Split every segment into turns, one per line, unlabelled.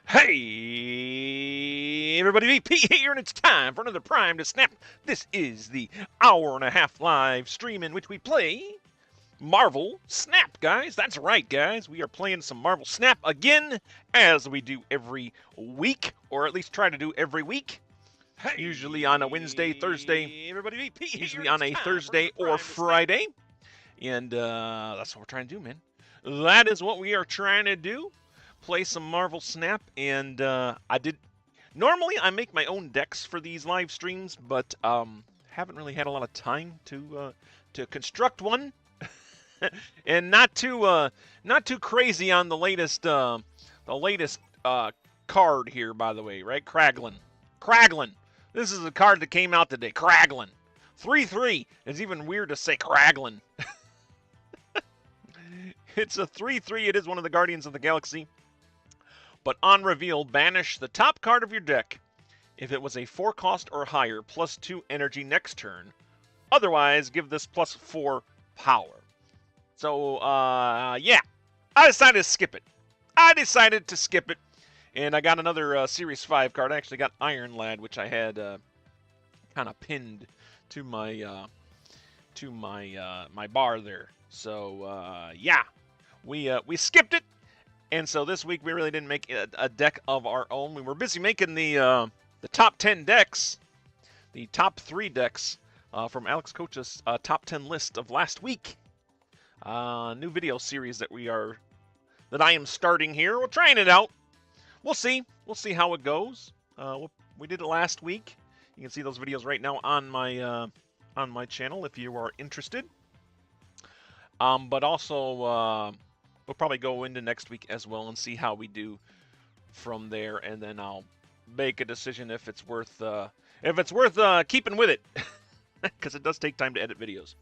Hey, everybody, VP here, and it's time for another Prime to Snap. This is the hour-and-a-half live stream in which we play Marvel Snap, guys. That's right, guys. We are playing some Marvel Snap again, as we do every week, or at least try to do every week. Usually on a Wednesday, Thursday,
Everybody, VP
usually
here,
on
and
a
it's time for
Thursday
another
or
Prime to Snap.
Friday. And that's what we're trying to do, man. That is what we are trying to do. Play some Marvel Snap, and normally I make my own decks for these live streams, but haven't really had a lot of time to construct one, and not too crazy on the latest card here, by the way, right? Kraglin. This is a card that came out today. Kraglin. 3/3. It's even weird to say Kraglin. It's a 3/3. It is one of the Guardians of the Galaxy. But on reveal, banish the top card of your deck if it was a 4 cost or higher, +2 energy next turn. Otherwise, give this +4 power. So, yeah. I decided to skip it. And I got another Series 5 card. I actually got Iron Lad, which I had kind of pinned to my my bar there. So, yeah. We skipped it. And so this week we really didn't make a deck of our own. We were busy making the top 10 decks, the top 3 decks from Alex Coach's top 10 list of last week. New video series that I am starting here. We're trying it out. We'll see how it goes. We did it last week. You can see those videos right now on my channel if you are interested. But also. We'll probably go into next week as well and see how we do from there, and then I'll make a decision if it's worth keeping with it, because it does take time to edit videos.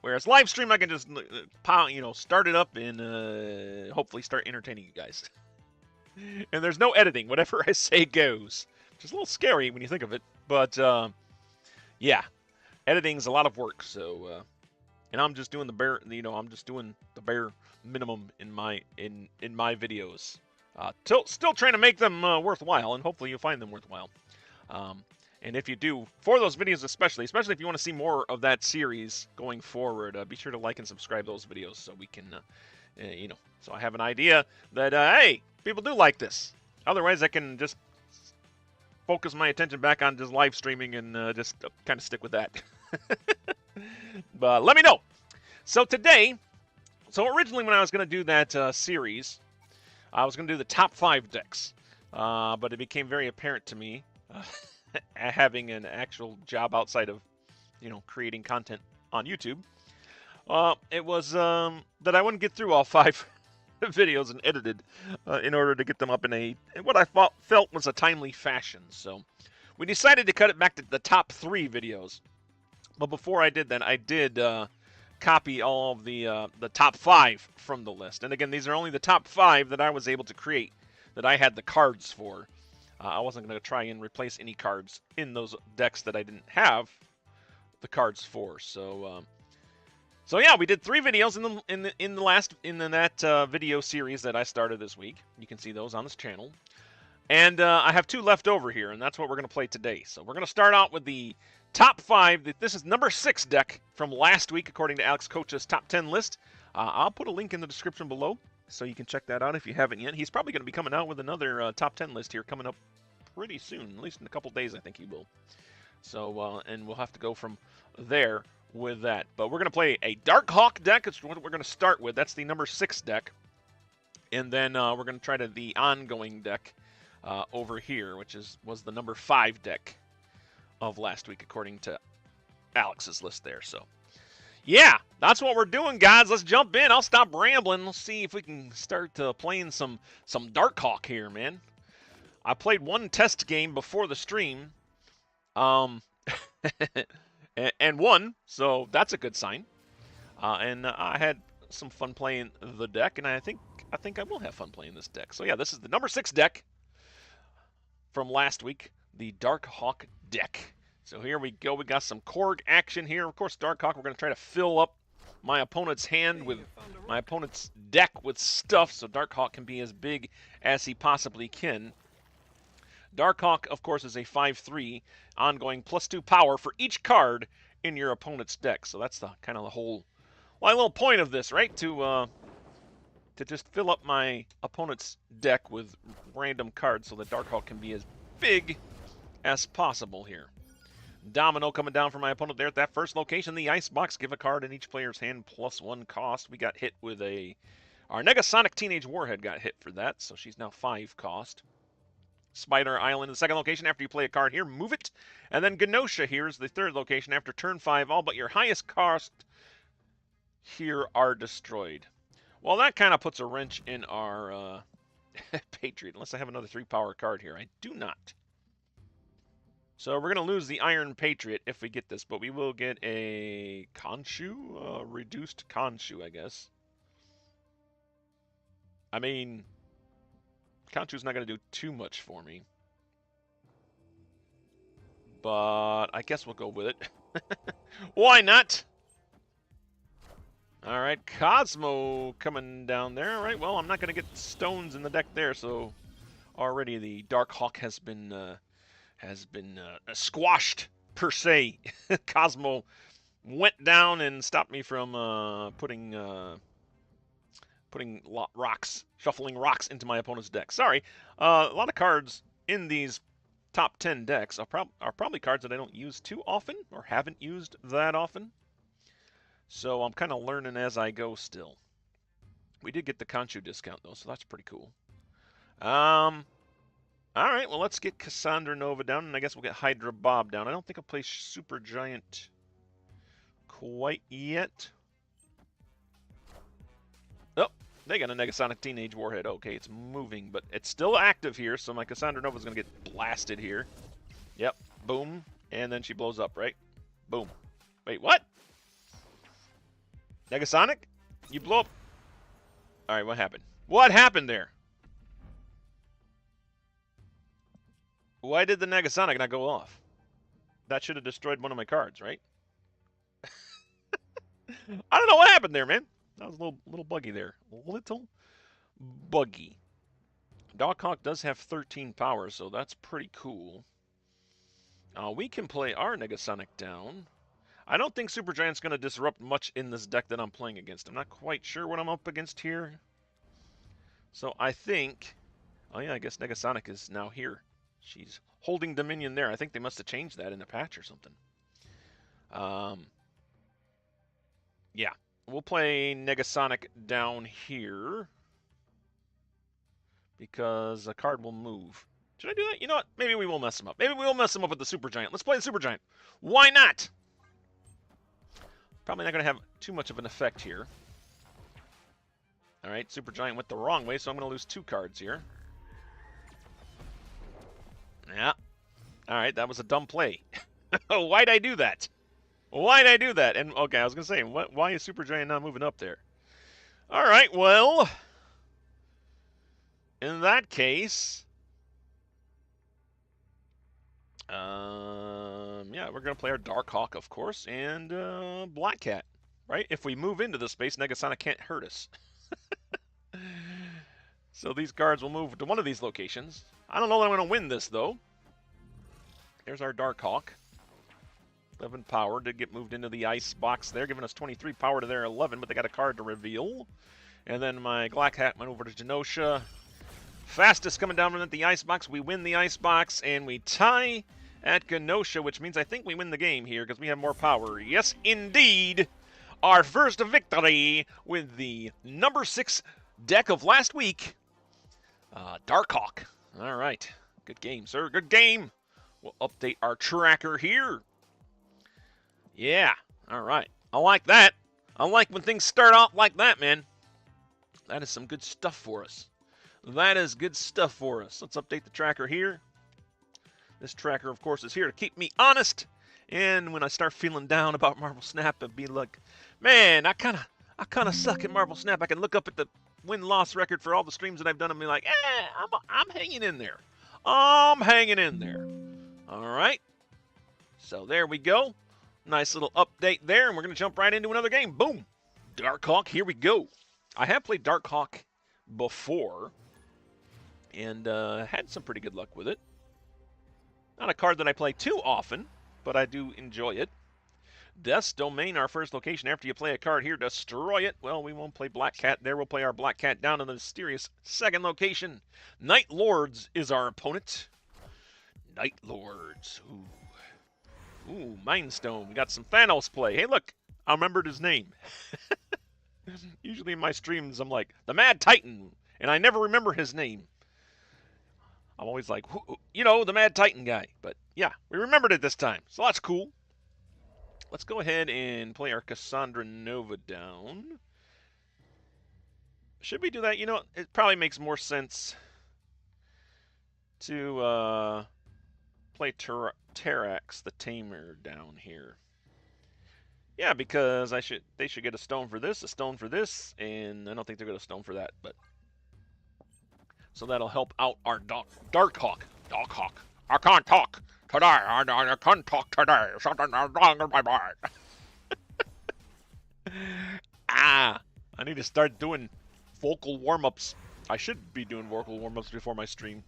Whereas live stream, I can just start it up and hopefully start entertaining you guys. And there's no editing; whatever I say goes. Which is a little scary when you think of it, but yeah, editing's a lot of work. So. And I'm just doing the bare, minimum in my videos. Still trying to make them worthwhile, and hopefully you'll find them worthwhile. And if you do, for those videos especially if you want to see more of that series going forward, be sure to like and subscribe those videos so we can, so I have an idea that hey, people do like this. Otherwise, I can just focus my attention back on just live streaming and just kind of stick with that. But let me know. So originally when I was going to do that series, I was going to do the top 5 decks. But it became very apparent to me, having an actual job outside of, creating content on YouTube, it was that I wouldn't get through all 5 videos and edited in order to get them up in what I felt was a timely fashion. So we decided to cut it back to the top 3 videos. But before I did that, I did copy all of the top 5 from the list. And again, these are only the top 5 that I was able to create, that I had the cards for. I wasn't going to try and replace any cards in those decks that I didn't have the cards for. So yeah, we did 3 videos in that video series that I started this week. You can see those on this channel. And I have 2 left over here, and that's what we're going to play today. So we're going to start out with the top 5. This is number 6 deck from last week, according to Alex Coach's top 10 list. I'll put a link in the description below, so you can check that out if you haven't yet. He's probably going to be coming out with another top 10 list here coming up pretty soon, at least in a couple days, I think he will. So, and we'll have to go from there with that. But we're going to play a Darkhawk deck. It's what we're going to start with. That's the number 6 deck. And then we're going to try the ongoing deck over here, which was the number 5 deck of last week, according to Alex's list there. So, yeah, that's what we're doing, guys. Let's jump in. I'll stop rambling. Let's see if we can start playing some Darkhawk here, man. I played 1 test game before the stream, and won, so that's a good sign. And I had some fun playing the deck, and I think I will have fun playing this deck. So yeah, this is the number 6 deck from last week, the Darkhawk deck. So here we go. We got some Korg action here. Of course, Darkhawk, we're going to try to fill up my opponent's hand with my opponent's deck with stuff, so Darkhawk can be as big as he possibly can. Darkhawk, of course, is a 5/3 ongoing +2 power for each card in your opponent's deck. So that's the kind of the whole little point of this, right? To just fill up my opponent's deck with random cards so that Darkhawk can be as big as possible here. Domino coming down from my opponent there at that first location. The Icebox, give a card in each player's hand +1 cost. We got hit with our Negasonic Teenage Warhead got hit for that, so she's now 5 cost. Spider Island in the second location. After you play a card here, move it. And then Genosha here is the third location. After turn 5, all but your highest cost here are destroyed. Well, that kind of puts a wrench in our Patriot, unless I have another 3-power card here. I do not. So we're going to lose the Iron Patriot if we get this, but we will get a Khonshu, reduced Khonshu, I guess. I mean, Khonshu's not going to do too much for me. But I guess we'll go with it. Why not? All right, Cosmo coming down there. All right, well, I'm not going to get stones in the deck there, so already the Darkhawk has been squashed, per se. Cosmo went down and stopped me from putting rocks, shuffling rocks into my opponent's deck. Sorry, a lot of cards in these top 10 decks are probably cards that I don't use too often or haven't used that often. So I'm kind of learning as I go still. We did get the Khonshu discount, though, so that's pretty cool. All right, well, let's get Cassandra Nova down, and I guess we'll get Hydra Bob down. I don't think I'll play Super Giant quite yet. Oh, they got a Negasonic Teenage Warhead. Okay, it's moving, but it's still active here, so my Cassandra Nova's going to get blasted here. Yep, boom, and then she blows up, right? Boom. Wait, what? Negasonic? You blow up? All right, what happened? What happened there? Why did the Negasonic not go off? That should have destroyed one of my cards, right? I don't know what happened there, man. That was a little buggy there. A little buggy. Darkhawk does have 13 power, so that's pretty cool. We can play our Negasonic down. I don't think Supergiant's going to disrupt much in this deck that I'm playing against. I'm not quite sure what I'm up against here. So I think... Oh yeah, I guess Negasonic is now here. She's holding Dominion there. I think they must have changed that in the patch or something. Yeah, we'll play Negasonic down here. Because a card will move. Should I do that? You know what? Maybe we will mess him up. Maybe we will mess him up with the Supergiant. Let's play the Supergiant. Why not? Probably not going to have too much of an effect here. All right, Supergiant went the wrong way, so I'm going to lose 2 cards here. Yeah. All right, that was a dumb play. Why'd I do that? Why'd I do that? And, okay, I was going to say, why is Supergiant not moving up there? All right, well, in that case... yeah, we're going to play our Darkhawk, of course, and Black Cat, right? If we move into the space, Negasonic can't hurt us. So these cards will move to one of these locations. I don't know that I'm going to win this, though. There's our Darkhawk. 11 power. Did get moved into the ice box there, giving us 23 power to their 11, but they got a card to reveal. And then my Black Hat went over to Genosha. Fastest coming down from the ice box. We win the ice box, and we tie at Genosha, which means I think we win the game here because we have more power. Yes, indeed. Our first victory with the number 6 deck of last week. Darkhawk. All right. Good game, sir. Good game. We'll update our tracker here. Yeah. All right. I like that. I like when things start off like that, man. That is some good stuff for us. That is good stuff for us. Let's update the tracker here. This tracker, of course, is here to keep me honest. And when I start feeling down about Marble Snap, and be like, man, I kind of suck at Marble Snap. I can look up at the win-loss record for all the streams that I've done and be like, I'm hanging in there. I'm hanging in there. All right. So there we go. Nice little update there, and we're going to jump right into another game. Boom. Darkhawk, here we go. I have played Darkhawk before, and had some pretty good luck with it. Not a card that I play too often, but I do enjoy it. Death's Domain, our first location. After you play a card here, destroy it. Well, we won't play Black Cat there. We'll play our Black Cat down in the mysterious second location. Night Lords is our opponent. Night Lords. Ooh, Mind Stone. We got some Thanos play. Hey, look, I remembered his name. Usually in my streams, I'm like, the Mad Titan, and I never remember his name. I'm always like, you know, the Mad Titan guy. But yeah, we remembered it this time, so that's cool. Let's go ahead and play our Cassandra Nova down. Should we do that? You know, it probably makes more sense to play Terrax the Tamer down here. Yeah, because they should get a stone for this, a stone for this, and I don't think they're going to stone for that, but so that'll help out our Darkhawk. Darkhawk. I can't talk today. I can't talk today. Something is wrong in my mind. I need to start doing vocal warm-ups. I should be doing vocal warm-ups before my stream.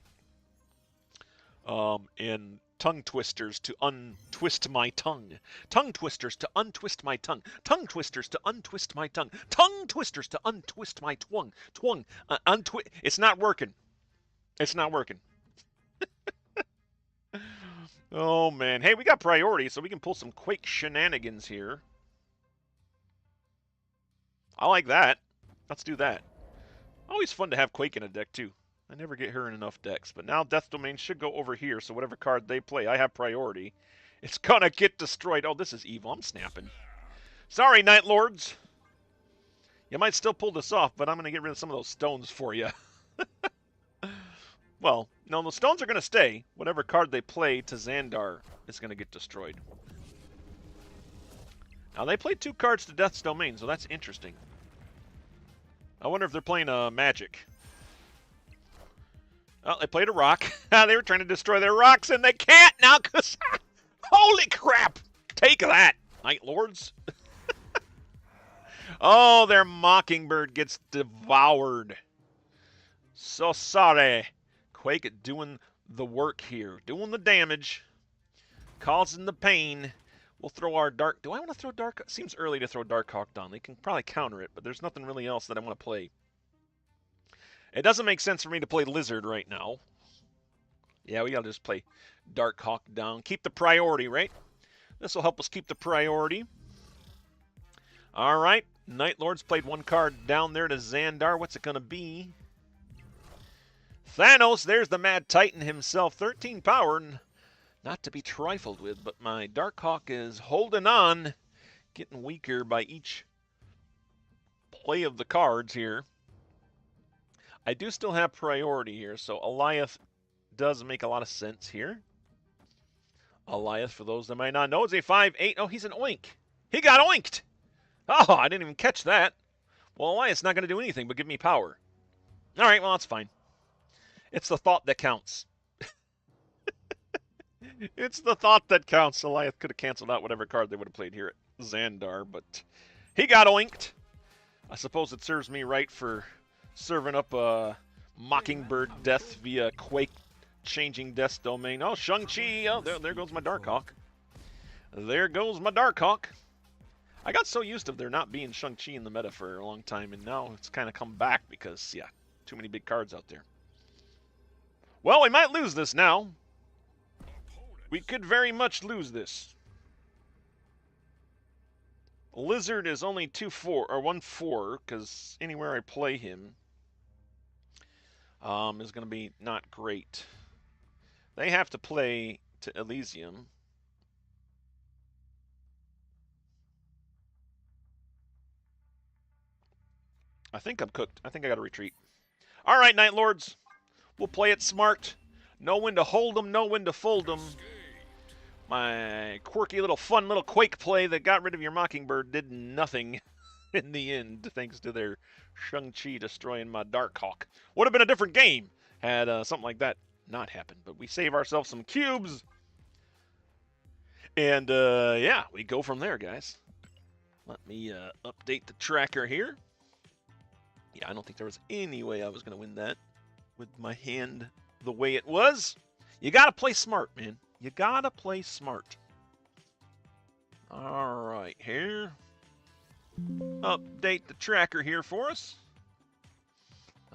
And tongue twisters to untwist my tongue. Tongue twisters to untwist my tongue. Tongue twisters to untwist my tongue. Tongue twisters to untwist my twung. Twung. It's not working. It's not working. Oh, man. Hey, we got priority, so we can pull some Quake shenanigans here. I like that. Let's do that. Always fun to have Quake in a deck, too. I never get her in enough decks. But now Death Domain should go over here, so whatever card they play, I have priority. It's gonna get destroyed. Oh, this is evil. I'm snapping. Sorry, Night Lords. You might still pull this off, but I'm gonna get rid of some of those stones for you. Well, no, the stones are gonna stay. Whatever card they play to Xandar is gonna get destroyed. Now, they played 2 cards to Death's Domain, so that's interesting. I wonder if they're playing Magic. Oh, they played a rock. They were trying to destroy their rocks, and they can't now because... Holy crap! Take that, Night Lords. Oh, their Mockingbird gets devoured. So sorry. Quake doing the work here. Doing the damage. Causing the pain. We'll throw our Dark... Do I want to throw Dark... Seems early to throw Darkhawk down. They can probably counter it, but there's nothing really else that I want to play. It doesn't make sense for me to play Lizard right now. Yeah, we gotta just play Darkhawk down. Keep the priority, right? This will help us keep the priority. All right. Night Lords played 1 card down there to Xandar. What's it gonna be? Thanos, there's the Mad Titan himself. 13 power. Not to be trifled with, but my Darkhawk is holding on. Getting weaker by each play of the cards here. I do still have priority here, so Alioth does make a lot of sense here. Alioth, for those that might not know, is a 5/8. Oh, he's an oink. He got oinked. Oh, I didn't even catch that. Well, Alioth's not going to do anything but give me power. All right, well, that's fine. It's the thought that counts. It's the thought that counts. Alioth could have canceled out whatever card they would have played here at Xandar, but he got oinked. I suppose it serves me right for serving up a Mockingbird death via Quake changing Death's Domain. Oh, Shang-Chi. Oh, there goes my Darkhawk. There goes my Darkhawk. I got so used to there not being Shang-Chi in the meta for a long time, and now it's kind of come back because, yeah, too many big cards out there. Well, we might lose this now. We could very much lose this. Lizard is only 2/4 or 1/4 because anywhere I play him is going to be not great. They have to play to Elysium. I think I'm cooked. I think I got to retreat. All right, Night Lords. We'll play it smart. Know when to hold them, know when to fold them. My quirky little fun little Quake play that got rid of your Mockingbird did nothing in the end, thanks to their Shang-Chi destroying my Darkhawk. Would have been a different game had something like that not happened. But we save ourselves some cubes. And, yeah, we go from there, guys. Let me update the tracker here. Yeah, I don't think there was any way I was going to win that with my hand the way it was. You got to play smart, man. You got to play smart. All right, here. Update the tracker here for us.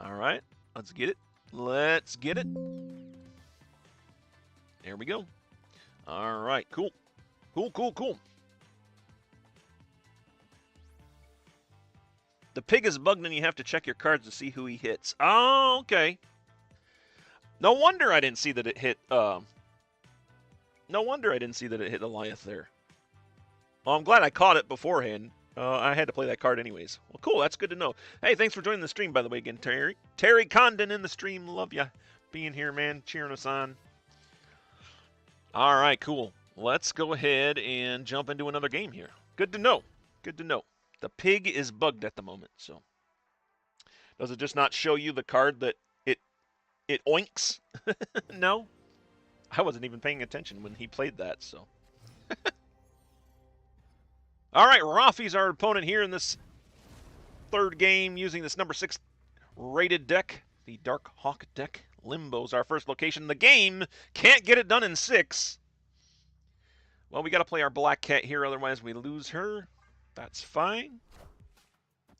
All right, let's get it. Let's get it. There we go. All right, cool. Cool. The pig is bugged and you have to check your cards to see who he hits. Oh, okay. No wonder I didn't see that it hit, no wonder I didn't see that it hit Goliath there. Well, I'm glad I caught it beforehand. I had to play that card anyways. Well, cool. That's good to know. Hey, thanks for joining the stream, by the way, again, Terry. Terry Condon in the stream. Love ya being here, man. Cheering us on. All right, cool. Let's go ahead and jump into another game here. Good to know. Good to know. The pig is bugged at the moment, so. Does it just not show you the card that it oinks? No? I wasn't even paying attention when he played that, so. All right, Rafi's our opponent here in this third game using this number 6 rated deck, the Dark Hawk deck. Limbo's our first location. The game can't get it done in 6. Well, we got to play our Black Cat here, otherwise we lose her. That's fine.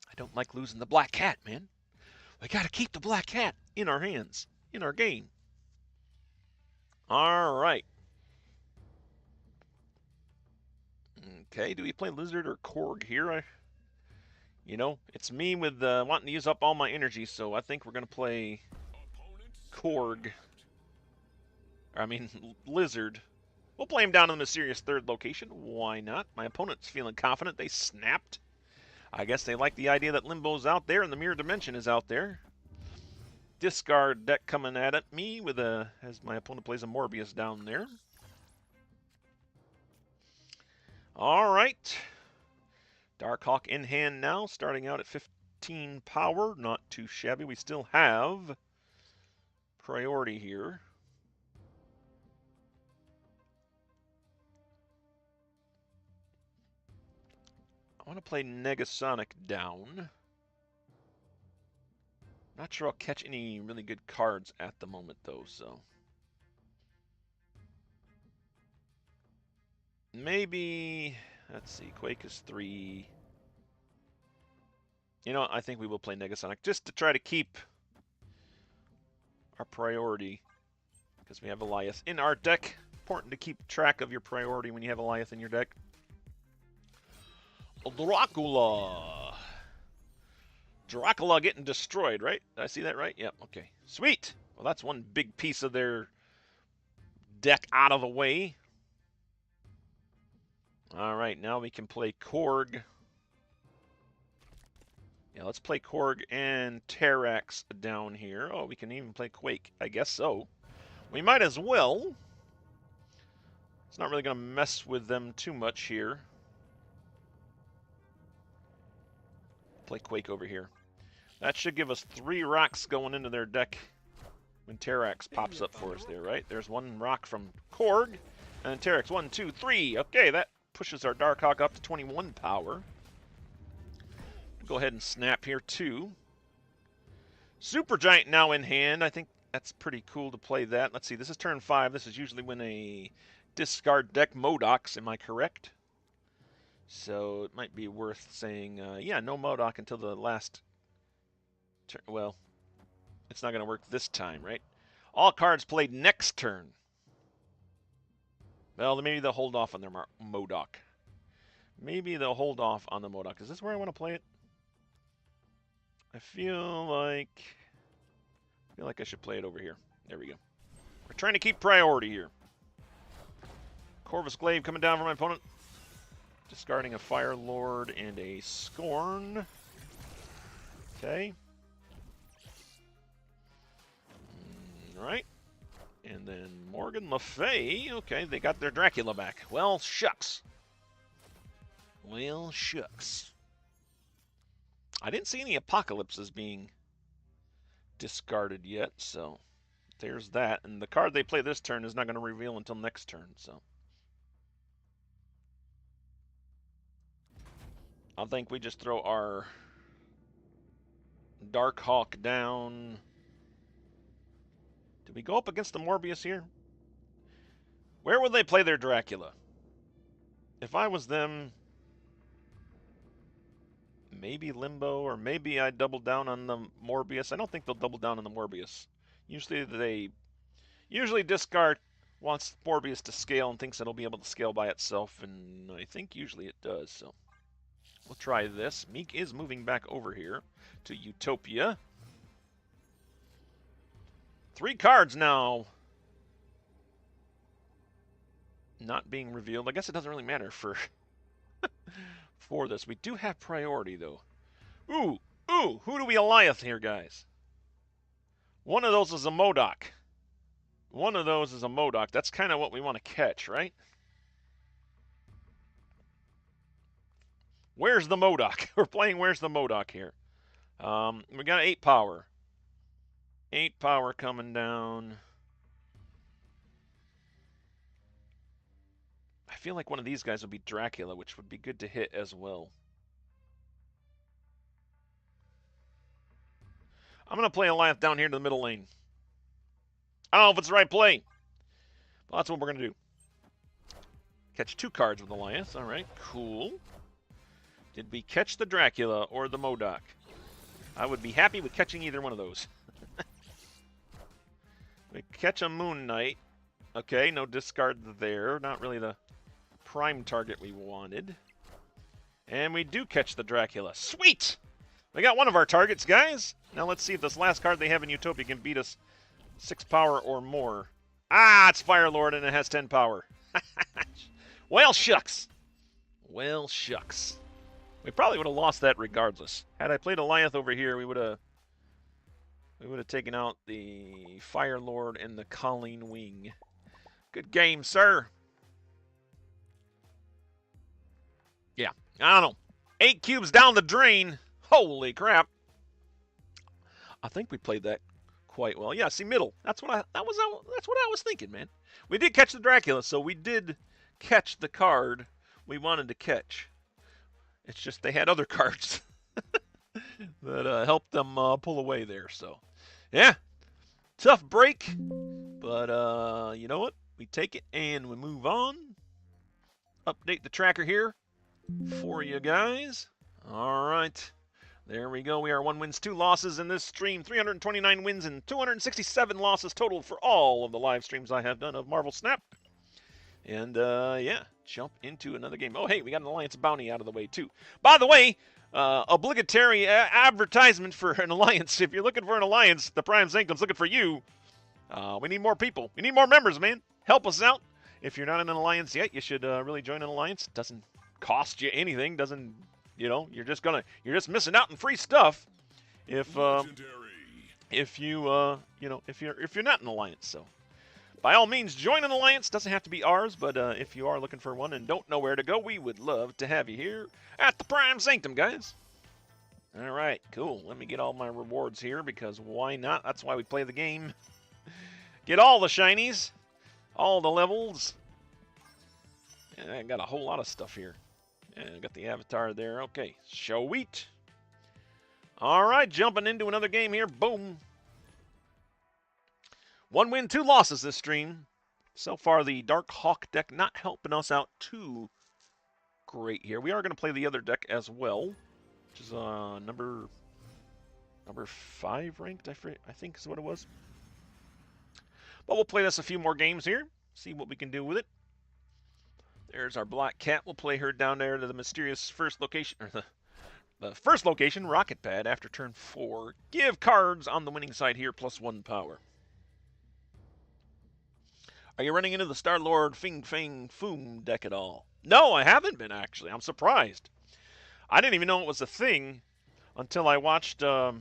I don't like losing the Black Cat, man. We got to keep the Black Cat in our hands, in our game. All right. Okay, do we play Lizard or Korg here? You know, it's me with wanting to use up all my energy, so I think we're going to play Korg. I mean, Lizard. We'll play him down in the mysterious third location. Why not? My opponent's feeling confident. They snapped. I guess they like the idea that Limbo's out there and the Mirror Dimension is out there. Discard deck coming at me with as my opponent plays a Morbius down there. All right. Darkhawk in hand now, starting out at 15 power. Not too shabby. We still have priority here. I want to play Negasonic down. Not sure I'll catch any really good cards at the moment, though, so. Maybe, let's see, Quake is 3. You know, I think we will play Negasonic just to try to keep our priority, because we have Goliath in our deck. Important to keep track of your priority when you have Goliath in your deck. Dracula. Dracula getting destroyed, right? Did I see that right? Yep, okay. Sweet. Well, that's one big piece of their deck out of the way. All right, now we can play Korg. Yeah, let's play Korg and Terrax down here. Oh, we can even play Quake. I guess so. We might as well. It's not really going to mess with them too much here. Play Quake over here. That should give us 3 rocks going into their deck when Terrax pops up for us there, right? There's 1 rock from Korg, and Terrax 1, 2, 3. Okay, that pushes our Darkhawk up to 21 power. Go ahead and snap here too. Supergiant now in hand. I think that's pretty cool to play that. Let's see, this is turn 5. This is usually when a discard deck Modocs, am I correct? So it might be worth saying, yeah, no Modok until the last turn. Well, it's not going to work this time, right? All cards played next turn. Well, maybe they'll hold off on their Modok. Maybe they'll hold off on the Modok. Is this where I want to play it? I feel like I should play it over here. There we go. We're trying to keep priority here. Corvus Glaive coming down for my opponent. Discarding a Fire Lord and a Scorn. Okay. All right. And then Morgan Le Fay. Okay, they got their Dracula back. Well, shucks. Well, shucks. I didn't see any Apocalypses being discarded yet, so there's that. And the card they play this turn is not going to reveal until next turn, so. I think we just throw our Dark Hawk down. Do we go up against the Morbius here? Where would they play their Dracula? If I was them, maybe Limbo, or maybe I double down on the Morbius. I don't think they'll double down on the Morbius. Usually discard wants Morbius to scale and thinks it'll be able to scale by itself, and I think usually it does, so we'll try this. Meek is moving back over here to Utopia. 3 cards now not being revealed. I guess it doesn't really matter for for this. We do have priority, though. Ooh, who do we Alioth here, guys? One of those is a MODOK. One of those is a MODOK. That's kind of what we want to catch, right? Where's the MODOK? We're playing Where's the MODOK here. We got 8 power. 8 power coming down. I feel like one of these guys would be Dracula, which would be good to hit as well. I'm going to play Alioth down here to the middle lane. I don't know if it's the right play, but that's what we're going to do. Catch 2 cards with Alioth. All right, cool. Did we catch the Dracula or the MODOK? I would be happy with catching either one of those. We catch a Moon Knight. Okay, no discard there. Not really the prime target we wanted. And we do catch the Dracula. Sweet! We got one of our targets, guys. Now let's see if this last card they have in Utopia can beat us 6 power or more. Ah, it's Fire Lord and it has 10 power. Well, shucks. Well, shucks. We probably would have lost that regardless. Had I played Alioth over here, we would have taken out the Fire Lord and the Colleen Wing. Good game, sir. Yeah, I don't know. 8 cubes down the drain. Holy crap. I think we played that quite well. Yeah, see, middle. That's what I was thinking, man. We did catch the Dracula, so we did catch the card we wanted to catch. It's just they had other cards that helped them pull away there. So, yeah, tough break, but you know what? We take it and we move on. Update the tracker here for you guys. All right. There we go. We are 1 wins, 2 losses in this stream. 329 wins and 267 losses total for all of the live streams I have done of Marvel Snap. And, yeah, jump into another game. Oh, hey, we got an Alliance bounty out of the way, too. By the way, obligatory advertisement for an Alliance. If you're looking for an Alliance, the Prime Sanctum's looking for you. We need more people. We need more members, man. Help us out. If you're not in an Alliance yet, you should really join an Alliance. It doesn't cost you anything. Doesn't, you know, you're just missing out on free stuff if you know, if you're not in an Alliance. So by all means, join an Alliance. Doesn't have to be ours, but if you are looking for one and don't know where to go, we would love to have you here at the Prime Sanctum, guys. All right, cool. Let me get all my rewards here because why not? That's why we play the game. Get all the shinies, all the levels. And I got a whole lot of stuff here. And I got the avatar there. Okay, sweet. All right, jumping into another game here. Boom. 1 win, 2 losses this stream. So far, the Dark Hawk deck not helping us out too great here. We are going to play the other deck as well, which is number 5 ranked, I think is what it was. But we'll play this a few more games here, see what we can do with it. There's our Black Cat. We'll play her down there to the mysterious first location, or the first location, Rocket Pad, after turn 4. Give cards on the winning side here, +1 power. Are you running into the Star-Lord Fing Fang Foom deck at all? No, I haven't been, actually. I'm surprised. I didn't even know it was a thing until I watched the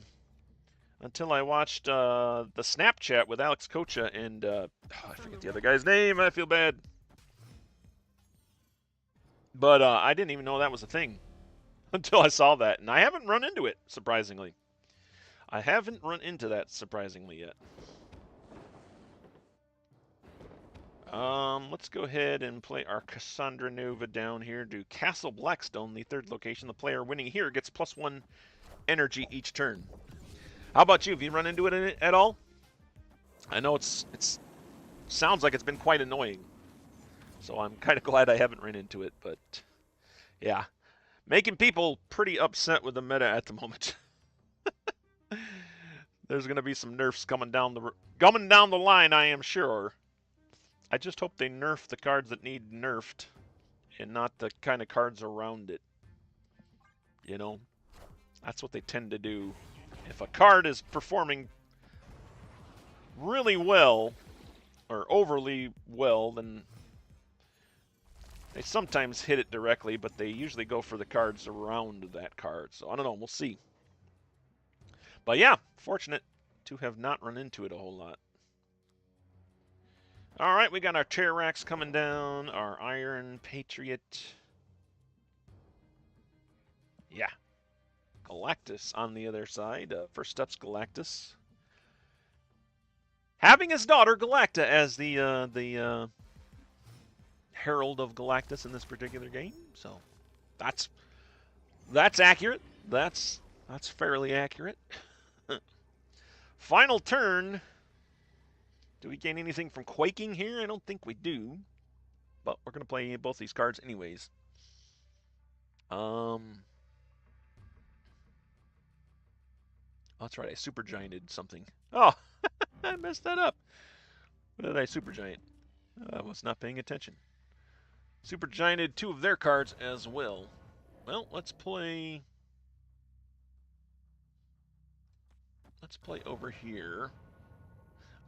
Snapchat with Alex Kocha and I forget the other guy's name. I feel bad. But I didn't even know that was a thing until I saw that. And I haven't run into it, surprisingly. I haven't run into that, surprisingly, yet. Let's go ahead and play our Cassandra Nova down here to Castle Blackstone, the third location. The player winning here gets +1 energy each turn. How about you? Have you run into it at all? I know it's sounds like it's been quite annoying. So I'm kind of glad I haven't run into it, but yeah. Making people pretty upset with the meta at the moment. There's going to be some nerfs coming down the line, I am sure. I just hope they nerf the cards that need nerfed and not the kind of cards around it. You know, that's what they tend to do. If a card is performing really well or overly well, then they sometimes hit it directly, but they usually go for the cards around that card. So I don't know, we'll see. But yeah, fortunate to have not run into it a whole lot. All right, we got our Terrax coming down, our Iron Patriot. Yeah. Galactus on the other side. First up's Galactus. Having his daughter Galacta as the Herald of Galactus in this particular game. So that's accurate. That's fairly accurate. Final turn. Do we gain anything from Quaking here? I don't think we do. But we're going to play both these cards anyways. Oh, that's right. I super gianted something. Oh, I messed that up. What did I super giant? I was not paying attention. Super gianted 2 of their cards as well. Well, let's play over here.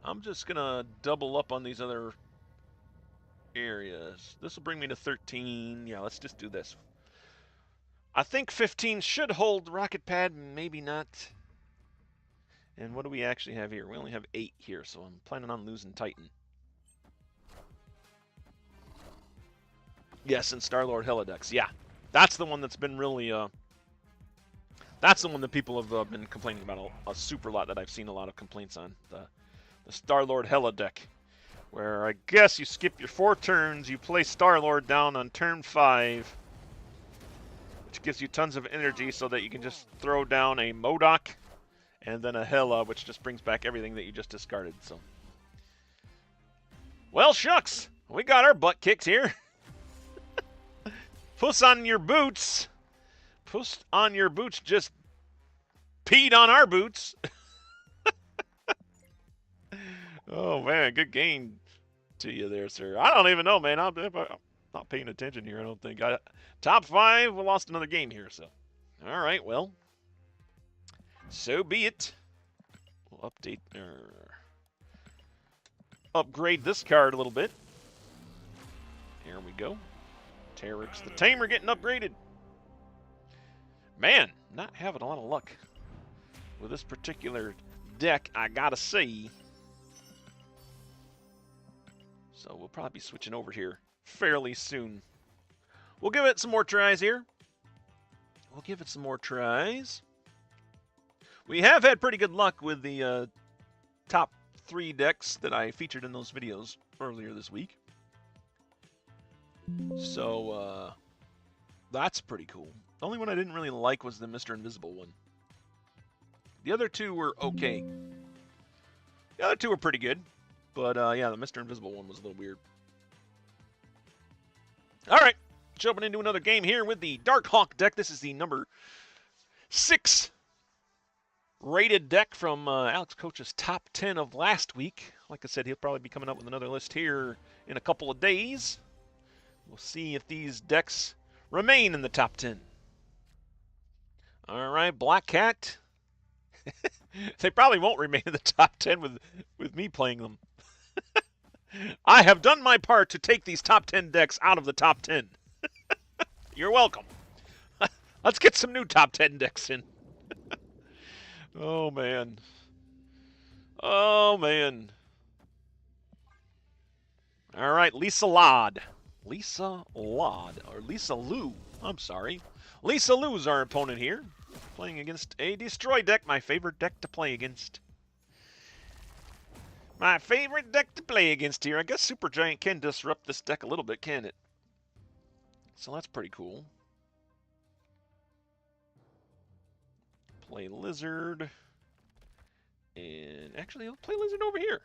I'm just going to double up on these other areas. This will bring me to 13. Yeah, let's just do this. I think 15 should hold Rocket Pad, maybe not. And what do we actually have here? We only have 8 here, so I'm planning on losing Titan. Yes, and Star-Lord Helidex. Yeah, that's the one that's been really... that's the one that people have been complaining about a super lot, that I've seen a lot of complaints on. The Star-Lord Helideck, where I guess you skip your 4 turns, you play Star-Lord down on turn 5, which gives you tons of energy so that you can just throw down a MODOK and then a Hela, which just brings back everything that you just discarded. So, well, shucks, we got our butt kicked here. Puss on your boots. Puss on your boots just peed on our boots. Oh, man, good game to you there, sir. I don't even know, man. I'm not paying attention here, I don't think. Top 5, we lost another game here, so. All right, well, so be it. We'll upgrade this card a little bit. Here we go. Teryx the Tamer getting upgraded. Man, not having a lot of luck with this particular deck, I gotta say. So we'll probably be switching over here fairly soon. We'll give it some more tries here. We have had pretty good luck with the top 3 decks that I featured in those videos earlier this week. So, that's pretty cool. The only one I didn't really like was the Mr. Invisible one. The other 2 were okay. The other 2 were pretty good. But, yeah, the Mr. Invisible one was a little weird. All right. Jumping into another game here with the Darkhawk deck. This is the number 6 rated deck from Alex Coach's top 10 of last week. Like I said, he'll probably be coming up with another list here in a couple of days. We'll see if these decks remain in the top 10. All right, Black Cat. They probably won't remain in the top 10 with me playing them. I have done my part to take these top 10 decks out of the top 10. You're welcome. Let's get some new top 10 decks in. Oh, man. Oh, man. All right, Lisa Lod. Lisa Lod, or Lisa Lou. I'm sorry. Lisa Lou's our opponent here. Playing against a Destroy deck, my favorite deck to play against. My favorite deck to play against here. I guess Supergiant can disrupt this deck a little bit, can it? So that's pretty cool. Play Lizard. And actually, I'll play Lizard over here.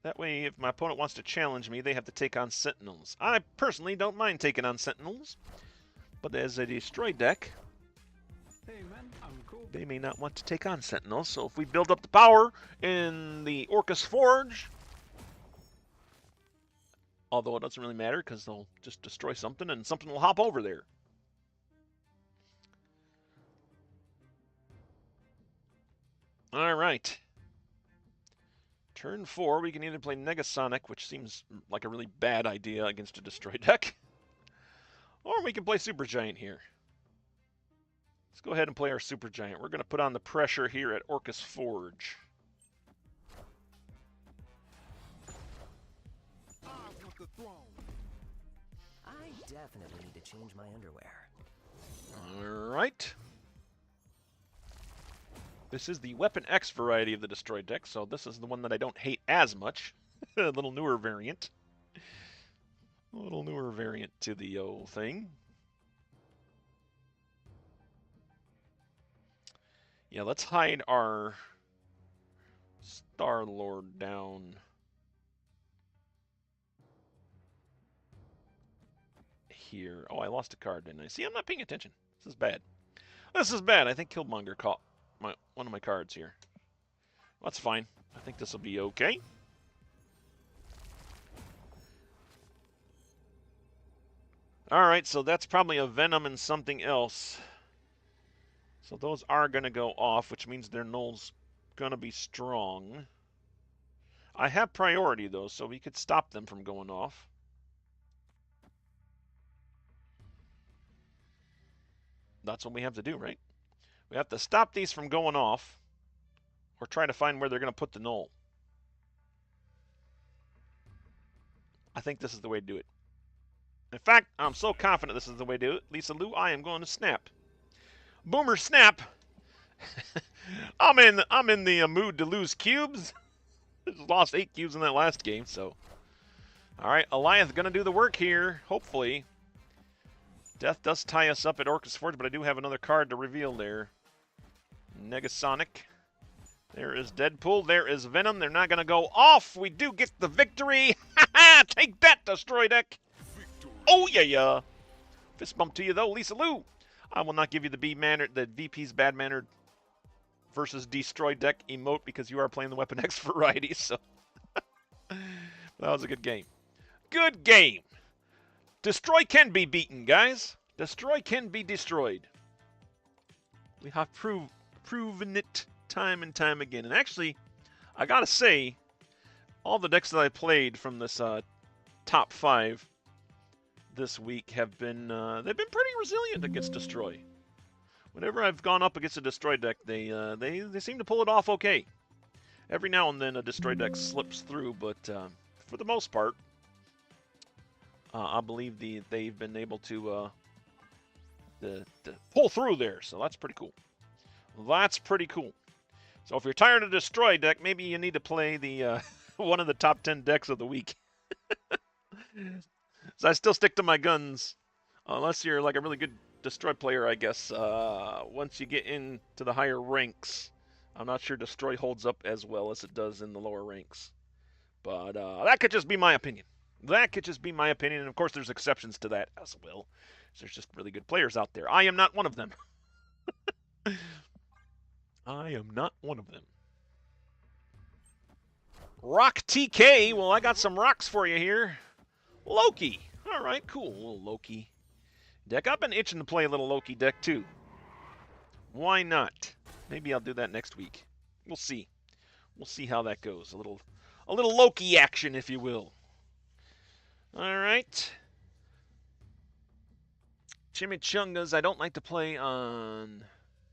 That way, if my opponent wants to challenge me, they have to take on Sentinels. I personally don't mind taking on Sentinels, but as a destroy deck,
Hey man, I'm cool.
they may not want to take on Sentinels. So if we build up the power in the Orcus Forge, although it doesn't really matter because they'll just destroy something and something will hop over there. All right. Turn 4, we can either play Negasonic, which seems like a really bad idea against a destroy deck, or we can play Supergiant here. Let's go ahead and play our Supergiant. We're going to put on the pressure here at Orcus Forge.
I want the throne.
I definitely need to change my underwear.
All right. This is the Weapon X variety of the Destroy deck, so this is the one that I don't hate as much. A little newer variant. A little newer variant to the old thing. Yeah, let's hide our Star-Lord down here. Oh, I lost a card, didn't I? See, I'm not paying attention. This is bad. This is bad. I think Killmonger caught one of my cards here. That's fine. I think this will be okay. Alright, so that's probably a Venom and something else. So those are going to go off, which means their null's going to be strong. I have priority, though, so we could stop them from going off. That's what we have to do, right? We have to stop these from going off, or try to find where they're going to put the null. I think this is the way to do it. In fact, I'm so confident this is the way to do it. Lisa Lou, I am going to snap. Boomer snap. I'm in the mood to lose cubes. Lost 8 cubes in that last game, so. All right, Alliance going to do the work here, hopefully. Death does tie us up at Orcus Forge, but I do have another card to reveal there. Negasonic. There is Deadpool. There is Venom. They're not going to go off. We do get the victory. Ha ha! Take that, Destroy deck.
Victory.
Oh, yeah. Fist bump to you, though, Lisa Lou. I will not give you the VP's Bad Mannered versus Destroy deck emote because you are playing the Weapon X variety, so. That was a good game. Good game. Destroy can be beaten, guys. Destroy can be destroyed. We have proven it time and time again. And actually, I gotta say, all the decks that I played from this top 5 this week have been they've been pretty resilient against Destroy. Whenever I've gone up against a Destroy deck, they seem to pull it off okay. Every now and then a Destroy deck slips through, but for the most part, I believe they've been able to pull through there. So that's pretty cool. That's pretty cool. So if you're tired of Destroy deck, maybe you need to play the one of the top 10 decks of the week. So I still stick to my guns, unless you're like a really good Destroy player, I guess. Once you get into the higher ranks, I'm not sure Destroy holds up as well as it does in the lower ranks. But that could just be my opinion. That could just be my opinion, and of course there's exceptions to that as well. There's just really good players out there. I am not one of them. I am not one of them. Rock TK. Well, I got some rocks for you here. Loki. All right, cool. A little Loki deck. I've been itching to play a little Loki deck, too. Why not? Maybe I'll do that next week. We'll see. We'll see how that goes. A little Loki action, if you will. All right. Chimichangas, I don't like to play on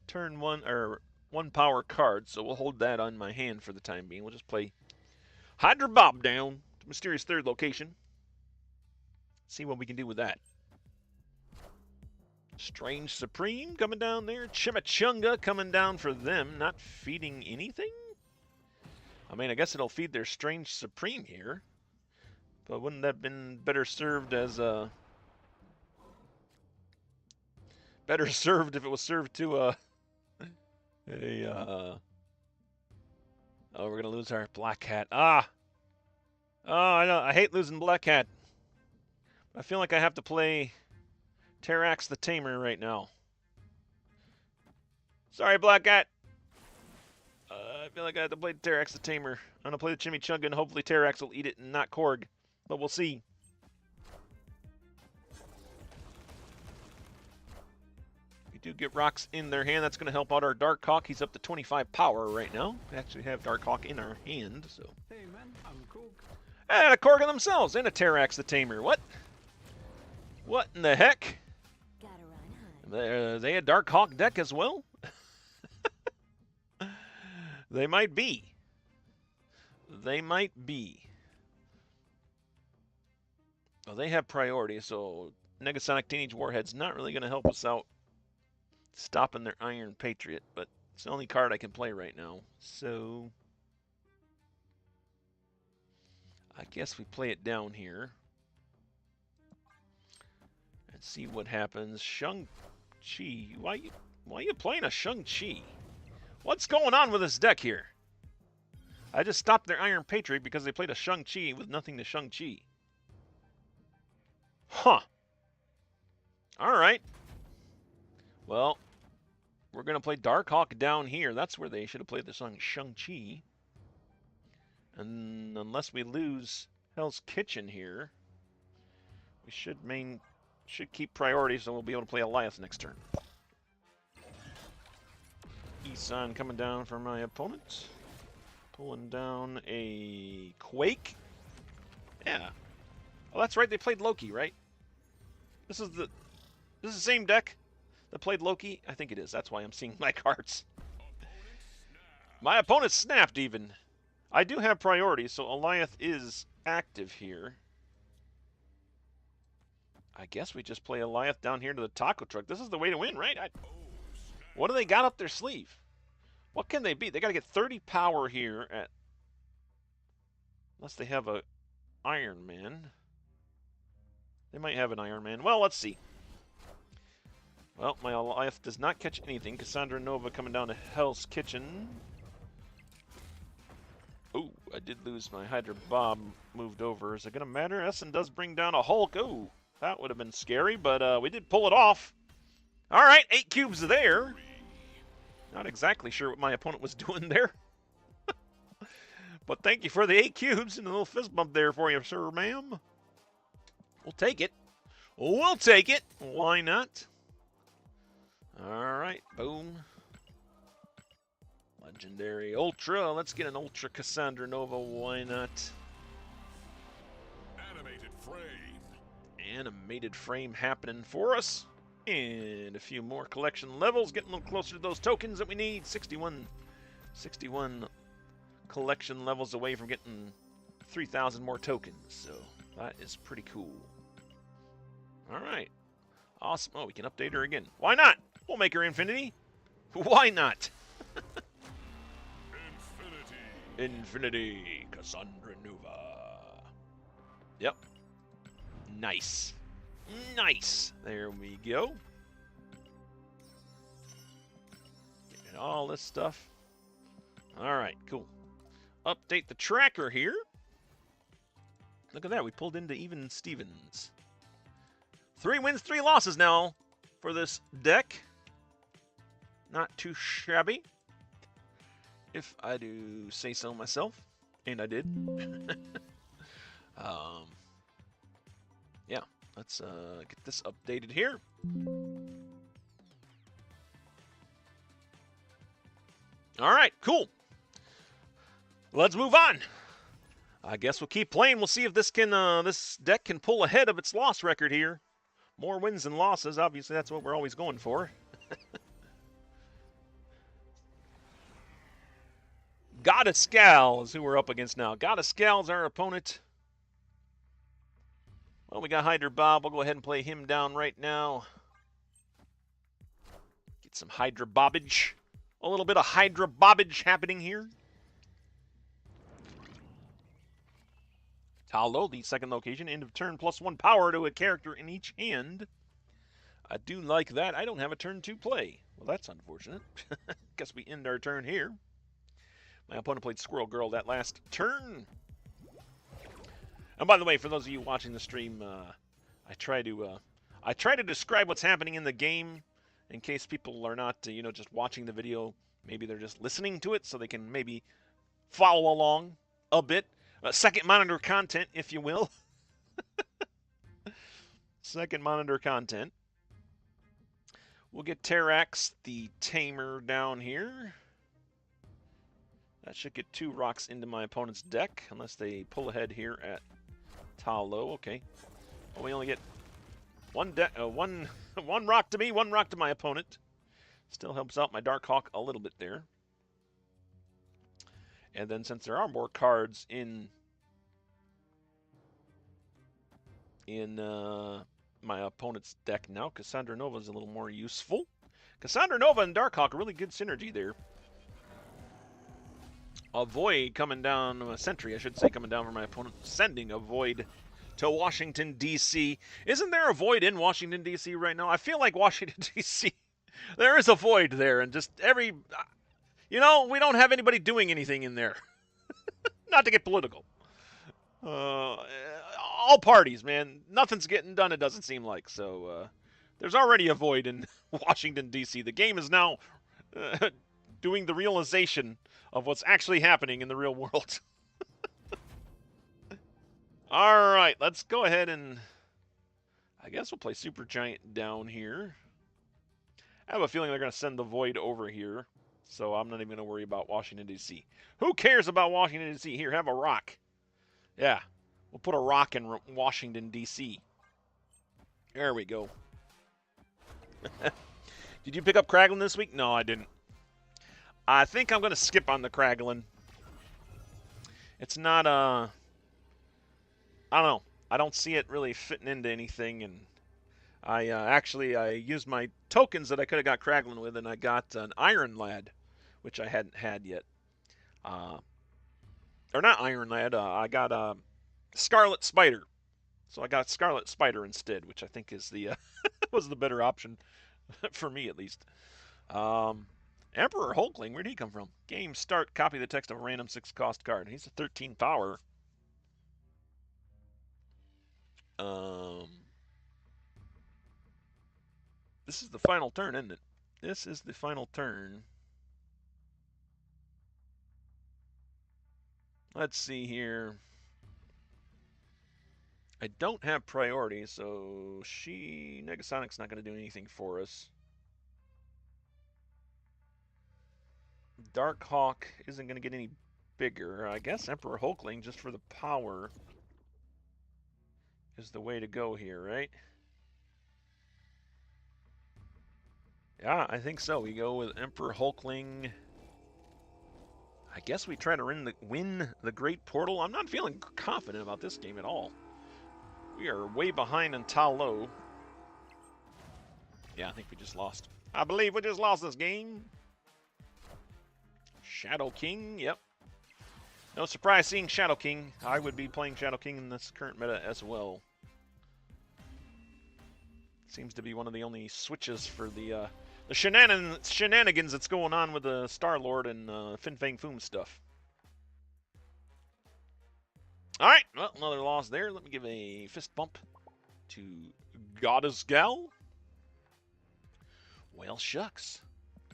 turn 1 or 1 power card, so we'll hold that on my hand for the time being. We'll just play Hydra Bob down to Mysterious Third Location. See what we can do with that. Strange Supreme coming down there. Chimichanga coming down for them. Not feeding anything? I mean, I guess it'll feed their Strange Supreme here. But wouldn't that have been better served as a... Better served if it was served to a... Oh, we're going to lose our Black Cat. Ah! Oh, I know. I hate losing Black Cat. I feel like I have to play Terrax the Tamer right now. Sorry, Black Cat. I feel like I have to play Terrax the Tamer. I'm going to play the Chimichanga, and hopefully Terrax will eat it and not Korg. But we'll see. We do get rocks in their hand. That's going to help out our Darkhawk. He's up to 25 power right now. We actually have Darkhawk in our hand, so...
Hey man, I'm cool.
And a Korg themselves, and a Terrax the Tamer. What? What in the heck? They a Darkhawk deck as well? They might be. They might be. Well, they have priority, so Negasonic Teenage Warhead's not really going to help us out stopping their Iron Patriot, but it's the only card I can play right now. So I guess we play it down here and see what happens. Shang-Chi, why you playing a Shang-Chi? What's going on with this deck here? I just stopped their Iron Patriot because they played a Shang-Chi with nothing to Shang-Chi. Huh. Alright. Well, we're going to play Darkhawk down here. That's where they should have played the song Shang-Chi. And unless we lose Hell's Kitchen here, we should keep priority, so we'll be able to play Elias next turn. Isan coming down for my opponent. Pulling down a Quake. Yeah. Oh, that's right. They played Loki, right? This is the same deck that played Loki. I think it is. That's why I'm seeing my cards. My opponent snapped even. I do have priority, so Eliath is active here. I guess we just play Eliath down here to the taco truck. This is the way to win, right? What do they got up their sleeve? What can they be? They got to get 30 power here at... Unless they have a Iron Man. They might have an Iron Man. Well, let's see. Well, my Eliath does not catch anything. Cassandra Nova coming down to Hell's Kitchen. Ooh, I did lose my Hydra Bob moved over. Is it going to matter? Essen does bring down a Hulk. Ooh, that would have been scary, but we did pull it off. All right, 8 cubes there. Not exactly sure what my opponent was doing there. But thank you for the 8 cubes and a little fist bump there for you, sir, ma'am. We'll take it. We'll take it. Why not? All right, boom. Legendary Ultra. Let's get an Ultra Cassandra Nova. Why not?
Animated frame.
Animated frame happening for us. And a few more collection levels. Getting a little closer to those tokens that we need. 61 collection levels away from getting 3,000 more tokens. So that is pretty cool. All right. Awesome. Oh, we can update her again. Why not? We'll make her Infinity. Why not? Infinity Cassandra Nova. Yep. Nice. Nice. There we go. Getting all this stuff. All right, cool. Update the tracker here. Look at that. We pulled into even Stevens. 3 wins, 3 losses now for this deck. Not too shabby, if I do say so myself. And I did. Yeah, let's get this updated here. All right, cool. Let's move on. I guess we'll keep playing. We'll see if this deck can pull ahead of its loss record here. More wins than losses. Obviously, that's what we're always going for. Goddescal is who we're up against now. Goddescal's our opponent. Well, we got Hydra Bob. We'll go ahead and play him down right now. Get some Hydra Bobbage. A little bit of Hydra Bobbage happening here. Hollow, the second location, end of turn, +1 power to a character in each hand. I do like that. I don't have a turn to play. Well, that's unfortunate. Guess we end our turn here. My opponent played Squirrel Girl that last turn. And by the way, for those of you watching the stream, I try to describe what's happening in the game in case people are not, just watching the video. Maybe they're just listening to it so they can maybe follow along a bit. Second monitor content, if you will. Second monitor content. We'll get Terrax, the Tamer, down here. That should get 2 rocks into my opponent's deck, unless they pull ahead here at Talo. Okay. Well, we only get one rock to me, 1 rock to my opponent. Still helps out my Darkhawk a little bit there. And then since there are more cards in my opponent's deck now, Cassandra Nova is a little more useful. Cassandra Nova and Darkhawk, really good synergy there. A Void coming down, a Sentry, I should say, coming down for my opponent, sending a Void to Washington, D.C. Isn't there a Void in Washington, D.C. right now? I feel like Washington, D.C., there is a Void there, and just every... we don't have anybody doing anything in there. Not to get political. All parties, man. Nothing's getting done, it doesn't seem like. So, there's already a Void in Washington, D.C. The game is now doing the realization of what's actually happening in the real world. All right, let's go ahead and... I guess we'll play Supergiant down here. I have a feeling they're going to send the Void over here. So I'm not even going to worry about Washington, D.C. Who cares about Washington, D.C.? Here, have a rock. Yeah, we'll put a rock in Washington, D.C. There we go. Did you pick up Kraglin this week? No, I didn't. I think I'm going to skip on the Kraglin. It's not, I don't know. I don't see it really fitting into anything, and I used my tokens that I could have got Kraglin with, and I got an Iron Lad, which I hadn't had yet. Or not Iron Lad, I got Scarlet Spider. So I got Scarlet Spider instead, which I think is the was the better option for me at least. Emperor Hulkling, where'd he come from? Game start, copy the text of a random 6-cost card. He's a 13 power. This is the final turn, isn't it? This is the final turn. Let's see here. I don't have priority, so Negasonic's not going to do anything for us. Darkhawk isn't going to get any bigger. I guess Emperor Hulkling, just for the power, is the way to go here, right? Yeah, I think so. We go with Emperor Hulkling. I guess we try to win the Great Portal. I'm not feeling confident about this game at all. We are way behind in Talo. Yeah, I think we just lost. I believe we just lost this game. Shadow King, yep. No surprise seeing Shadow King. I would be playing Shadow King in this current meta as well. Seems to be one of the only switches for the shenanigans that's going on with the Star-Lord and Fin Fang Foom stuff. Alright, well, another loss there. Let me give a fist bump to Goddess Gal. Well, shucks.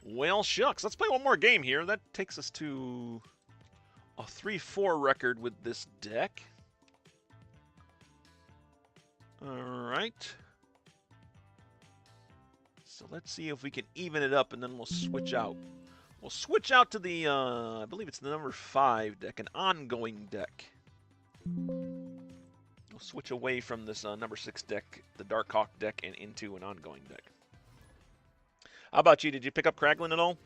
Well, shucks. Let's play one more game here. That takes us to a 3-4 record with this deck. Alright. So let's see if we can even it up, and then we'll switch out. We'll switch out to the, I believe it's the number 5 deck, an ongoing deck. We'll switch away from this number 6 deck, the Darkhawk deck, and into an ongoing deck. How about you? Did you pick up Kraglin at all?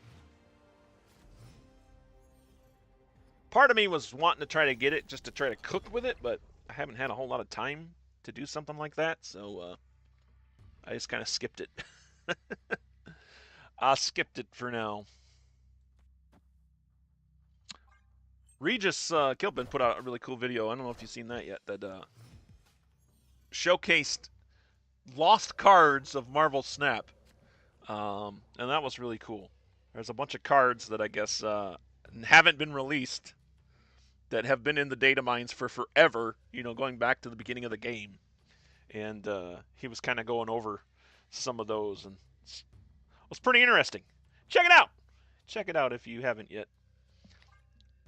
Part of me was wanting to try to get it, just to try to cook with it, but I haven't had a whole lot of time to do something like that, so I just kind of skipped it. I skipped it for now. Regis Kilpin put out a really cool video. I don't know if you've seen that yet. That showcased lost cards of Marvel Snap, and that was really cool. There's a bunch of cards that I guess haven't been released that have been in the data mines for forever. You know, going back to the beginning of the game, and he was kind of going over some of those, and it was pretty interesting. Check it out. Check it out if you haven't yet.